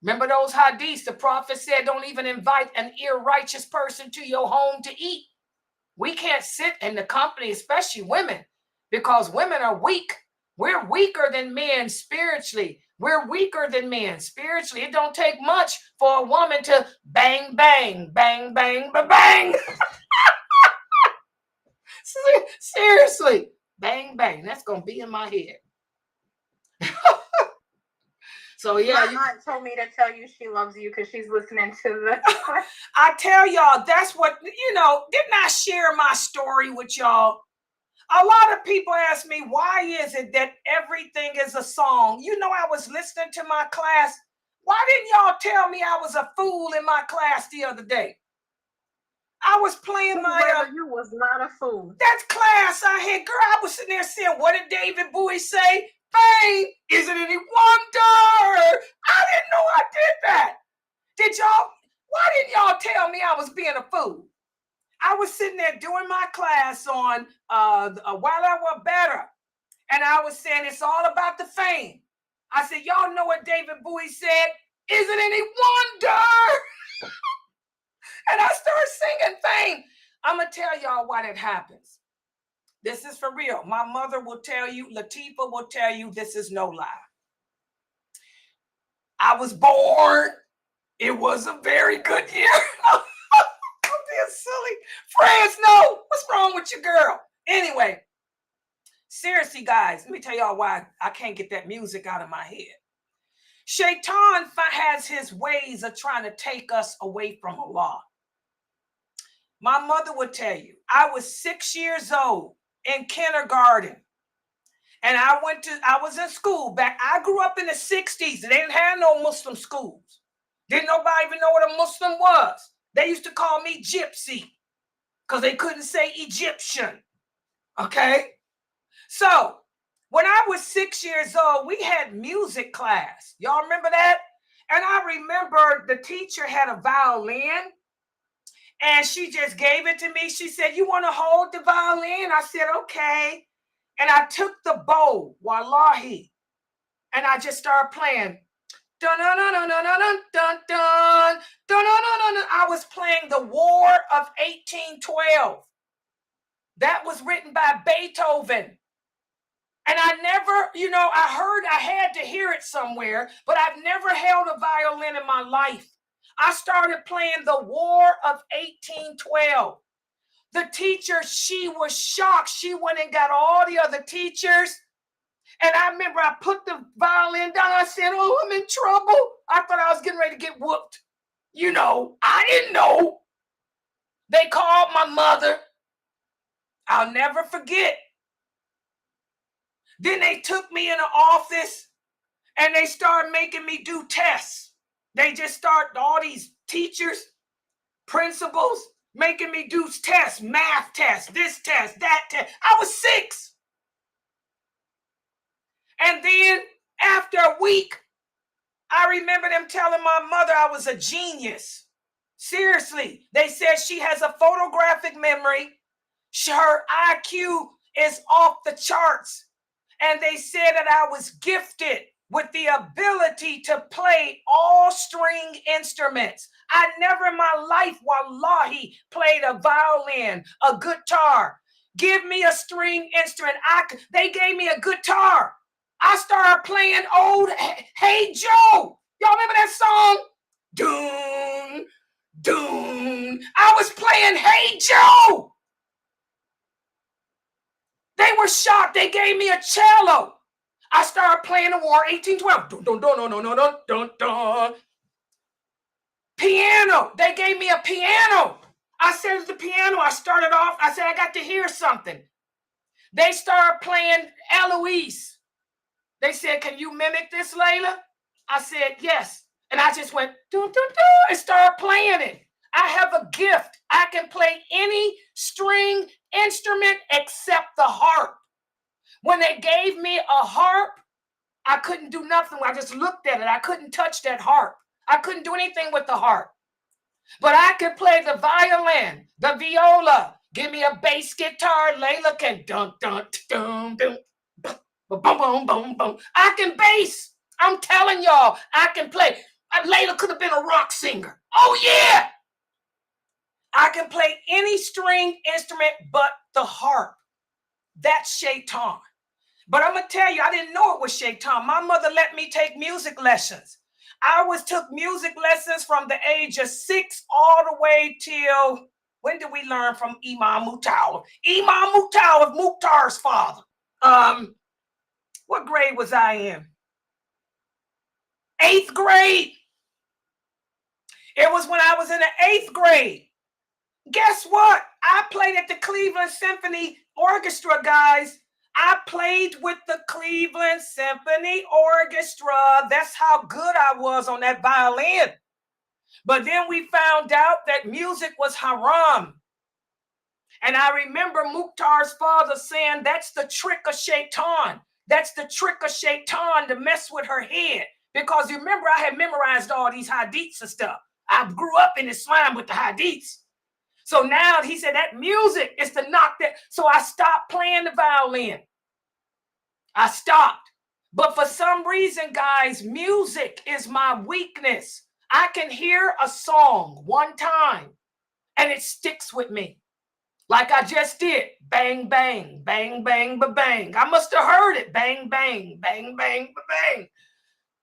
Remember those hadiths? The prophet said, don't even invite an irrighteous person to your home to eat. We can't sit in the company, especially women, because women are weak. We're weaker than men spiritually. We're weaker than men spiritually. It don't take much for a woman to bang, bang, bang, bang, bang. Seriously, bang, bang. That's going to be in my head. So, yeah. My aunt told me to tell you she loves you because she's listening to the... I tell y'all, that's what, you know, didn't I share my story with y'all? A lot of people ask me, why is it that everything is a song? You know, I was listening to my class. Why didn't y'all tell me I was a fool in my class the other day? I was playing my... you was not a fool. That class I had, girl, I was sitting there saying, what did David Bowie say? Fame, is it any wonder? I didn't know I did that. Why didn't y'all tell me I was being a fool? I was sitting there doing my class on While I Were Better. And I was saying it's all about the fame. I said, y'all know what David Bowie said? Is it any wonder? And I started singing fame. I'm going to tell y'all why that happens. This is for real. My mother will tell you, Latifah will tell you, this is no lie. I was born. It was a very good year. I'm being silly. Friends, no. What's wrong with you, girl? Anyway, seriously, guys, let me tell y'all why I can't get that music out of my head. Shaitan has his ways of trying to take us away from Allah. My mother would tell you, I was 6 years old in kindergarten. And I was in school back. I grew up in the 60s. They didn't have no Muslim schools. Didn't nobody even know what a Muslim was. They used to call me Gypsy because they couldn't say Egyptian. Okay? So when I was 6 years old, we had music class. Y'all remember that? And I remember the teacher had a violin. And she just gave it to me. She said, you want to hold the violin? I said, okay. And I took the bow, wallahi, and I just started playing. Dun, dun, dun, dun, dun, dun, dun, dun, dun, dun, dun. I was playing The War of 1812. That was written by Beethoven. And I never, you know, I had to hear it somewhere, but I've never held a violin in my life. I started playing the War of 1812. The teacher, she was shocked. She went and got all the other teachers. And I remember I put the violin down. I said, oh, I'm in trouble. I thought I was getting ready to get whooped. You know, I didn't know. They called my mother. I'll never forget. Then they took me in the office and they started making me do tests. They just start, all these teachers, principals, making me do tests, math tests, this test, that test. I was 6. And then after a week, I remember them telling my mother I was a genius. Seriously, they said she has a photographic memory. Her IQ is off the charts. And they said that I was gifted with the ability to play all string instruments. I never in my life, wallahi, played a violin, a guitar. Give me a string instrument. They gave me a guitar. I started playing old Hey Joe. Y'all remember that song? Doom, doom. I was playing Hey Joe. They were shocked. They gave me a cello. I started playing the War 1812. Dun, dun, dun, dun, dun, dun, dun, dun. Piano. They gave me a piano. I said the piano. I started off. I said I got to hear something. They started playing Eloise. They said, can you mimic this, Laila? I said, yes. And I just went, dun, dun, dun, and started playing it. I have a gift. I can play any string instrument except the harp. When they gave me a harp, I couldn't do nothing. I just looked at it. I couldn't touch that harp. I couldn't do anything with the harp. But I could play the violin, the viola. Give me a bass guitar. Laila can dun, dun, dun, dun. Boom, boom, boom, boom. I can bass. I'm telling y'all, I can play. Laila could have been a rock singer. Oh, yeah. I can play any string instrument but the harp. That's shaitan. But I'm going to tell you, I didn't know it was shaitan. My mother let me take music lessons. I took music lessons from the age of 6 all the way till, when did we learn from Imam Mutawaf? Imam Mutawaf, Mukhtar's father. What grade was I in? 8th grade. It was when I was in the 8th grade. Guess what? I played at the Cleveland Symphony Orchestra, guys. I played with the Cleveland Symphony Orchestra. That's how good I was on that violin. But then we found out that music was haram. And I remember Mukhtar's father saying, that's the trick of shaitan. That's the trick of shaitan to mess with her head. Because you remember, I had memorized all these hadiths and stuff. I grew up in Islam with the hadiths. So now he said that music is to knock that. So I stopped playing the violin. I stopped. But for some reason, guys, music is my weakness. I can hear a song one time and it sticks with me. Like I just did. Bang, bang, bang, bang, ba-bang. I must have heard it. Bang, bang, bang, bang, ba-bang.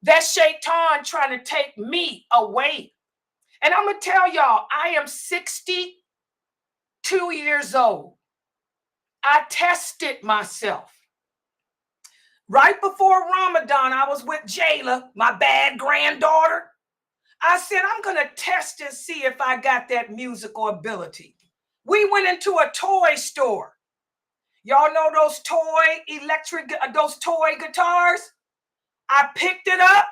That's shaitan trying to take me away. And I'm going to tell y'all, I am 62 years old. I tested myself. Right before Ramadan, I was with Jayla, my bad granddaughter. I said, I'm going to test and see if I got that musical ability. We went into a toy store. Y'all know those those toy guitars? I picked it up.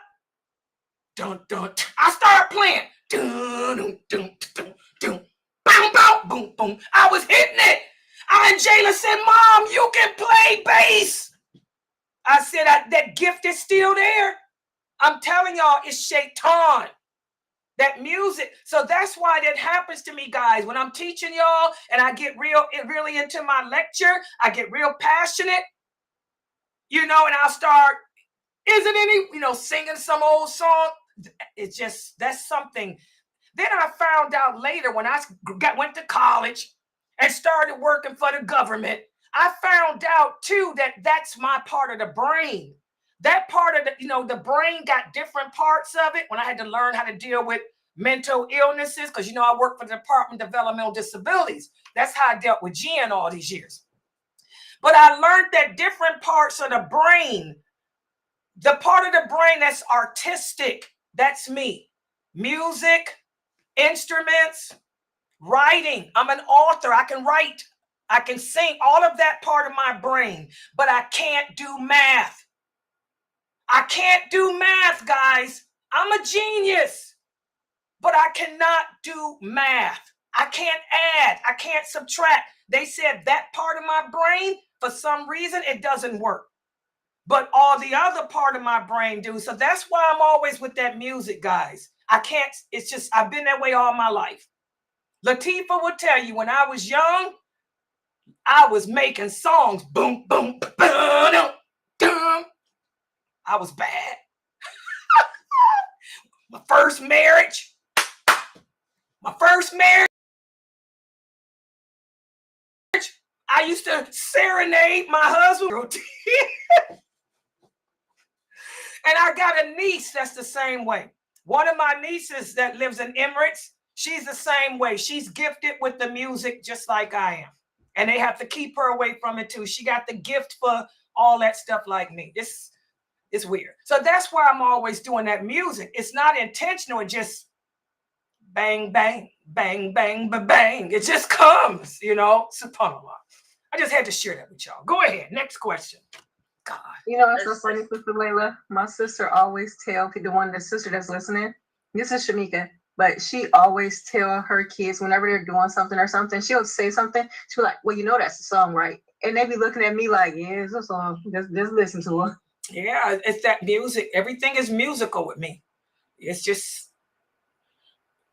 Dun, dun. I started playing. Dun, dun, dun, dun, dun. Boom, boom, boom, boom. I was hitting it. And Jayla said, Mom, you can play bass. I said, that gift is still there. I'm telling y'all, it's shaitan. That music. So that's why that happens to me, guys. When I'm teaching y'all and I get really into my lecture, I get real passionate, and I'll start, is it any, singing some old song. It's just, that's something. Then I found out later when I went to college and started working for the government, I found out too that that's my part of the brain. That part of the brain got different parts of it when I had to learn how to deal with mental illnesses, because you know I work for the Department of Developmental Disabilities. That's how I dealt with Jin all these years. But I learned that different parts of the brain, the part of the brain that's artistic, that's me. Music, instruments, writing. I'm an author. I can write. I can sing. All of that part of my brain. But I can't do math. I can't do math, guys. I'm a genius. But I cannot do math. I can't add. I can't subtract. They said that part of my brain, for some reason, it doesn't work. But all the other part of my brain do. So that's why I'm always with that music, guys. I can't, it's just, I've been that way all my life. Latifah would tell you, when I was young, I was making songs. Boom, boom, boom, boom, boom. I was bad. My first marriage. I used to serenade my husband. And I got a niece that's the same way. One of my nieces that lives in Emirates, she's the same way. She's gifted with the music just like I am. And they have to keep her away from it too. She got the gift for all that stuff like me. It's weird. So that's why I'm always doing that music. It's not intentional. It just bang, bang, bang, bang, bang, bang. It just comes, you know. SubhanAllah. I just had to share that with y'all. Go ahead. Next question. God. You know, it's so funny, Sister Laila. My sister always tell the sister that's listening. This is Shamika, but she always tell her kids whenever they're doing something or something, she'll say something. She'll be like, "Well, you know that's a song, right?" And they be looking at me like, "Yeah, it's a song. Just listen to her." Yeah, it's that music. Everything is musical with me. It's just,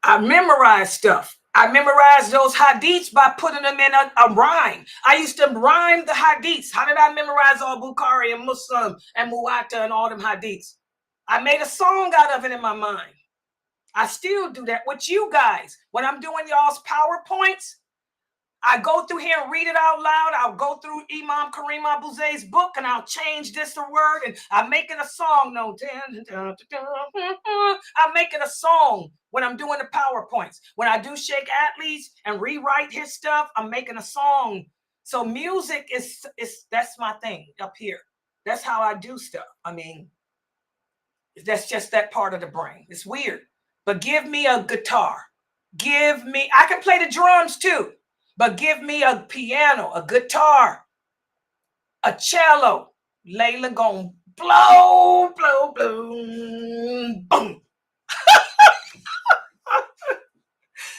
I memorize stuff. I memorized those hadiths by putting them in a rhyme. I used to rhyme the hadiths. How did I memorize all Bukhari and Muslim and Muwatta and all them hadiths? I made a song out of it in my mind. I still do that with you guys. When I'm doing y'all's PowerPoints, I go through here and read it out loud. I'll go through Imam Karim Abu Zayd's book and I'll change this word and I'm making a song. No, I'm making a song when I'm doing the PowerPoints. When I do Sheikh Atlee's and rewrite his stuff, I'm making a song. So music is that's my thing up here. That's how I do stuff. I mean, that's just that part of the brain. It's weird. But give me a guitar. I can play the drums too. But give me a piano, a guitar, a cello. Laila gonna blow, blow, blow, boom.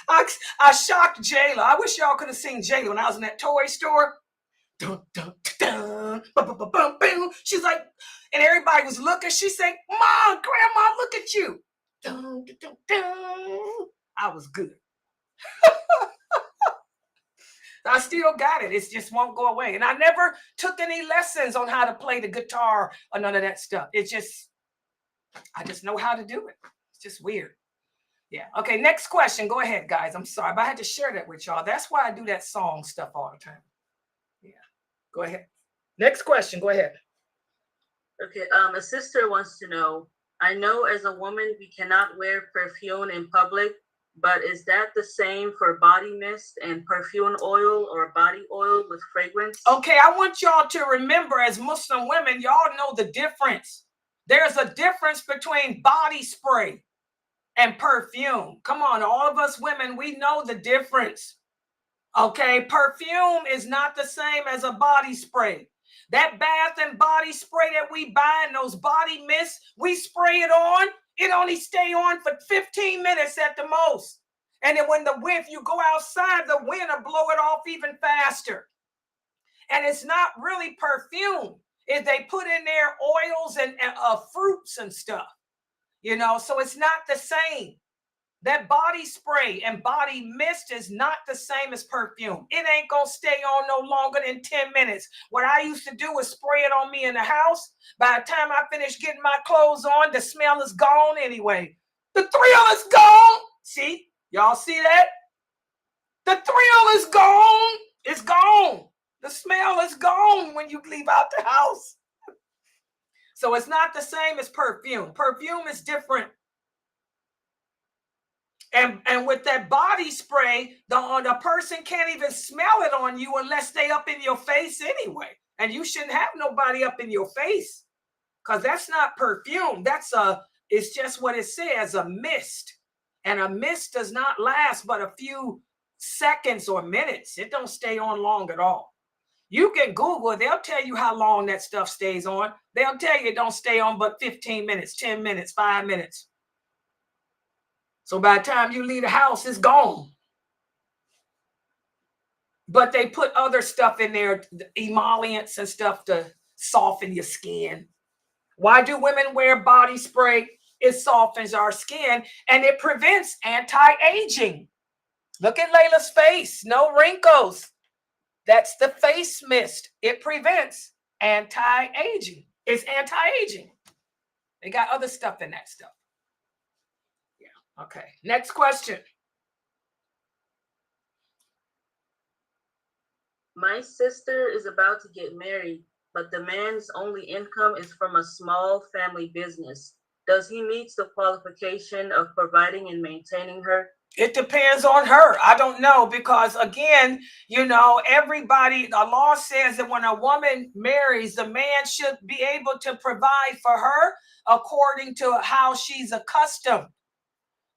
I shocked Jayla. I wish y'all could have seen Jayla when I was in that toy store. Dun, dun, dun, bum, bum, bum, bum, bum. She's like, and everybody was looking. She said, "Mom, Grandma, look at you." Dun, dun, dun, dun. I was good. I still got it. It just won't go away. And I never took any lessons on how to play the guitar or none of that stuff. I just know how to do it. It's just weird. Yeah. Okay, next question. Go ahead, guys. I'm sorry, but I had to share that with y'all. That's why I do that song stuff all the time. Yeah. Go ahead. Next question. Go ahead. Okay. A sister wants to know, I know as a woman we cannot wear perfume in public, but is that the same for body mist and perfume oil or body oil with fragrance? Okay, I want y'all to remember, as Muslim women, y'all know the difference. There's a difference between body spray and perfume. Come on, all of us women, we know the difference. Okay, perfume is not the same as a body spray. That bath and body spray that we buy and those body mists, we spray it on. It only stay on for 15 minutes at the most. And then when if you go outside, the wind will blow it off even faster. And it's not really perfume. They put in there oils and fruits and stuff, you know, so it's not the same. That body spray and body mist is not the same as perfume. It ain't gonna stay on no longer than 10 minutes. What I used to do was spray it on me in the house. By the time I finish getting my clothes on, the smell is gone anyway. The thrill is gone. See, y'all see that? The thrill is gone. It's gone. The smell is gone when you leave out the house. So it's not the same as perfume. Perfume is different. And with that body spray, the person can't even smell it on you unless they up in your face anyway. And you shouldn't have nobody up in your face, because that's not perfume. It's just what it says, a mist. And a mist does not last but a few seconds or minutes. It don't stay on long at all. You can Google it. They'll tell you how long that stuff stays on. They'll tell you it don't stay on but 15 minutes, 10 minutes, 5 minutes. So by the time you leave the house, it's gone. But they put other stuff in there, emollients and stuff to soften your skin. Why do women wear body spray? It softens our skin and it prevents anti-aging. Look at Layla's face, no wrinkles. That's the face mist. It prevents anti-aging. It's anti-aging. They got other stuff in that stuff. Yeah, okay. Next question. My sister is about to get married, but the man's only income is from a small family business. Does he meet the qualification of providing and maintaining her? It depends on her. I don't know, because again, everybody, the law says that when a woman marries, the man should be able to provide for her according to how she's accustomed.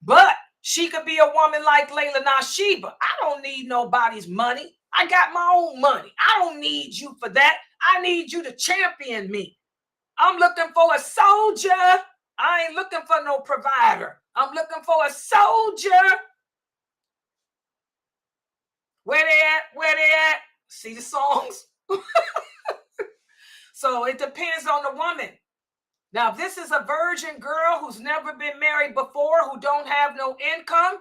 But she could be a woman like Laila Nasheeba. I don't need nobody's money. I got my own money. I don't need you for that. I need you to champion me. I'm looking for a soldier. I ain't looking for no provider. I'm looking for a soldier. Where they at? Where they at? See the songs? So it depends on the woman. Now, if this is a virgin girl who's never been married before, who don't have no income,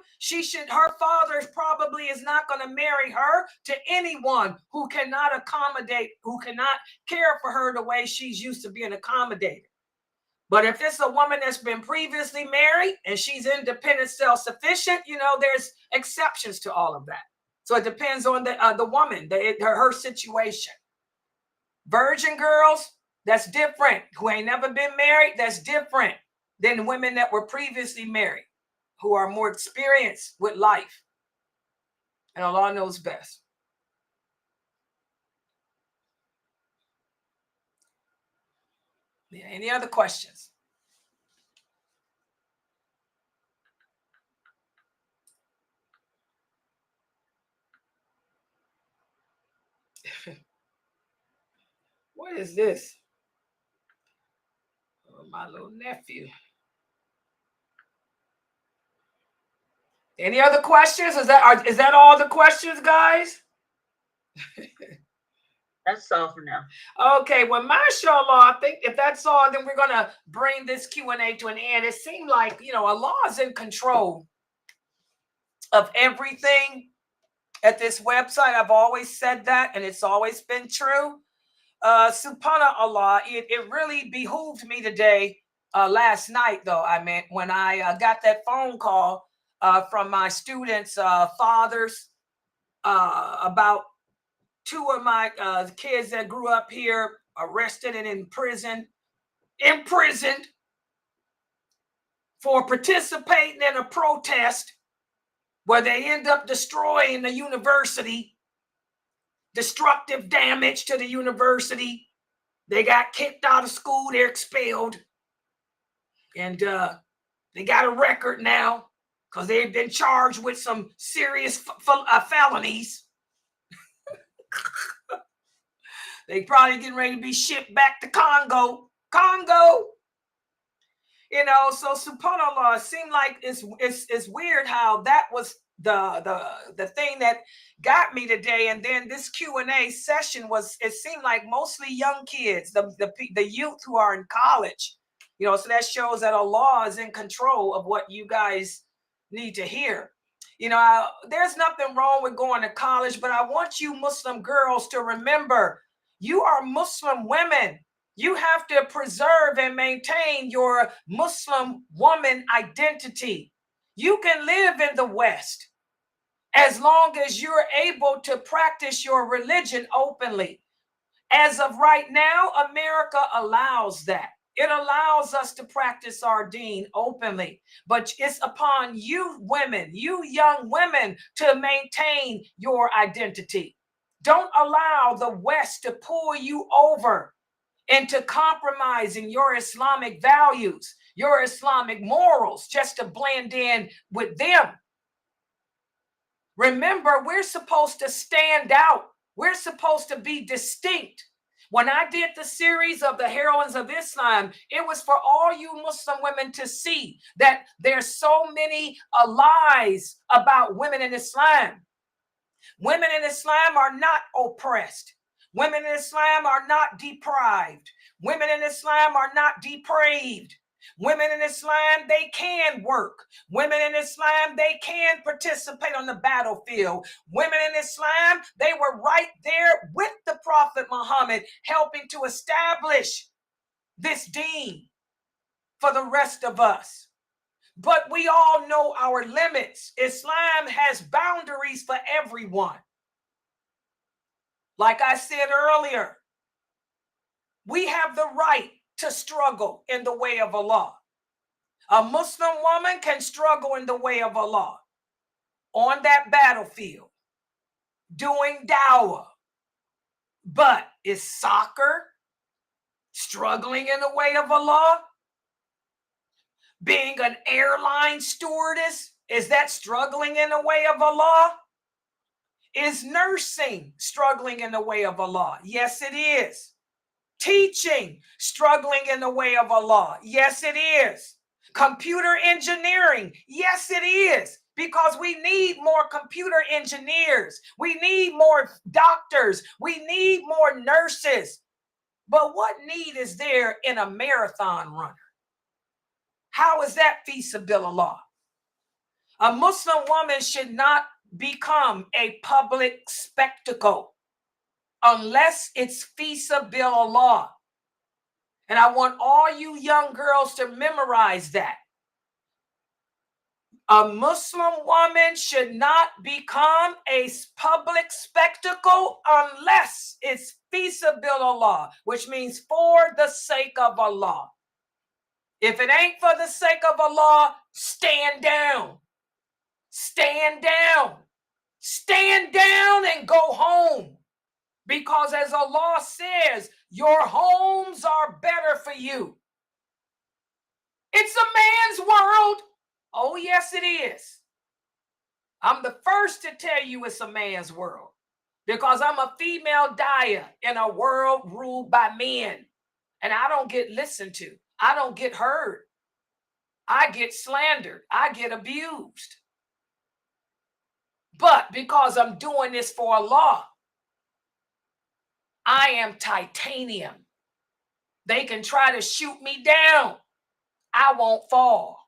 her father probably is not going to marry her to anyone who cannot accommodate, who cannot care for her the way she's used to being accommodated. But if it's a woman that's been previously married and she's independent, self-sufficient, there's exceptions to all of that. So it depends on the woman, her situation. Virgin girls, that's different. Who ain't never been married, that's different than women that were previously married, who are more experienced with life. And Allah knows best. Yeah, any other questions? What is this? Oh, my little nephew. Any other questions? Is that all the questions, guys? That's all for now. Okay, well, mashallah, I think if that's all, then we're going to bring this Q&A to an end. It seemed like, Allah is in control of everything at this website. I've always said that, and it's always been true. Subhanallah, it really behooved me today, last night, though, when I got that phone call from my students' fathers about two of my kids that grew up here, arrested and imprisoned for participating in a protest where they end up destroying the university, destructive damage to the university. They got kicked out of school, they're expelled. And they got a record now because they've been charged with some serious felonies. They probably getting ready to be shipped back to Congo. So subhanAllah, it seemed like it's weird how that was the thing that got me today. And then this Q&A session it seemed like mostly young kids, the youth who are in college, so that shows that Allah is in control of what you guys need to hear. There's nothing wrong with going to college, but I want you Muslim girls to remember, you are Muslim women. You have to preserve and maintain your Muslim woman identity. You can live in the West as long as you're able to practice your religion openly. As of right now, America allows that. It allows us to practice our deen openly, but it's upon you women, you young women, to maintain your identity. Don't allow the West to pull you over into compromising your Islamic values, your Islamic morals, just to blend in with them. Remember, we're supposed to stand out. We're supposed to be distinct. When I did the series of the heroines of Islam, it was for all you Muslim women to see that there's so many lies about women in Islam. Women in Islam are not oppressed. Women in Islam are not deprived. Women in Islam are not depraved. Women in Islam, they can work. Women in Islam, they can participate on the battlefield. Women in Islam, they were right there with the Prophet Muhammad, helping to establish this deen for the rest of us. But we all know our limits. Islam has boundaries for everyone. Like I said earlier, we have the right to struggle in the way of Allah. A Muslim woman can struggle in the way of Allah on that battlefield, doing dawah. But is soccer struggling in the way of Allah? Being an airline stewardess, is that struggling in the way of Allah? Is nursing struggling in the way of Allah? Yes, it is. Teaching struggling in the way of Allah? Yes, it is. Computer engineering? Yes, it is. Because we need more computer engineers. We need more doctors. We need more nurses. But what need is there in a marathon runner? How is that feasibility? A Muslim woman should not become a public spectacle unless it's feasibility. And I want all you young girls to memorize that. A Muslim woman should not become a public spectacle unless it's feasibility, which means for the sake of Allah. If it ain't for the sake of Allah, stand down. Stand down. Stand down and go home. Because as Allah says, your homes are better for you. It's a man's world. Oh, yes, it is. I'm the first to tell you it's a man's world. Because I'm a female daya in a world ruled by men. And I don't get listened to. I don't get heard. I get slandered. I get abused. But because I'm doing this for Allah, I am titanium. They can try to shoot me down. I won't fall.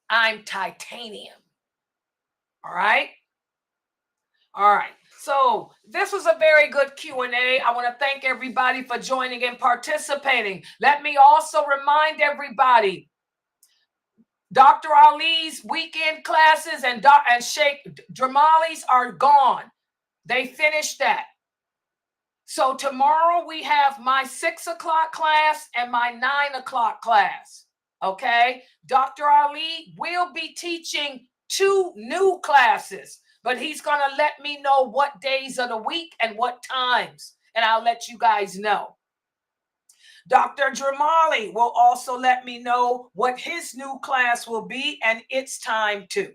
I'm titanium. All right? All right. So this was a very good Q&A. I want to thank everybody for joining and participating. Let me also remind everybody, Dr. Ali's weekend classes and Sheikh Dramali's are gone. They finished that. So tomorrow we have my 6 o'clock class and my 9 o'clock class. Okay? Dr. Ali will be teaching 2 new classes, but he's going to let me know what days of the week and what times, and I'll let you guys know. Dr. Dramali will also let me know what his new class will be and its time too.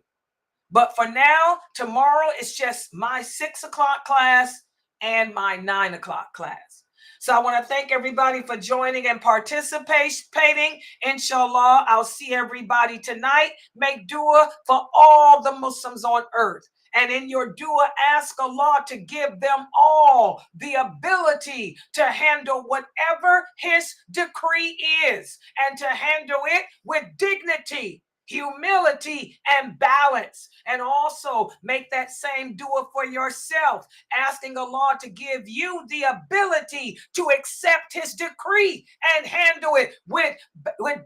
But for now, tomorrow is just my 6 o'clock class and my 9 o'clock class. So I want to thank everybody for joining and participating. Inshallah, I'll see everybody tonight. Make dua for all the Muslims on earth. And in your dua, ask Allah to give them all the ability to handle whatever His decree is, and to handle it with dignity, humility, and balance. And also make that same dua for yourself, asking Allah to give you the ability to accept His decree and handle it with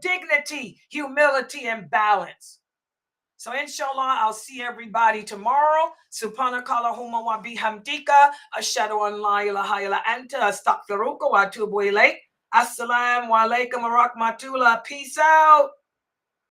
dignity, humility, and balance. So inshallah, I'll see everybody tomorrow. Subhanakallahumma wa bihamdika, ashhadu an la ilaha illa anta, astaghfiruka wa atubu ilayk. Assalamu alaikum wa rahmatullah. Peace out.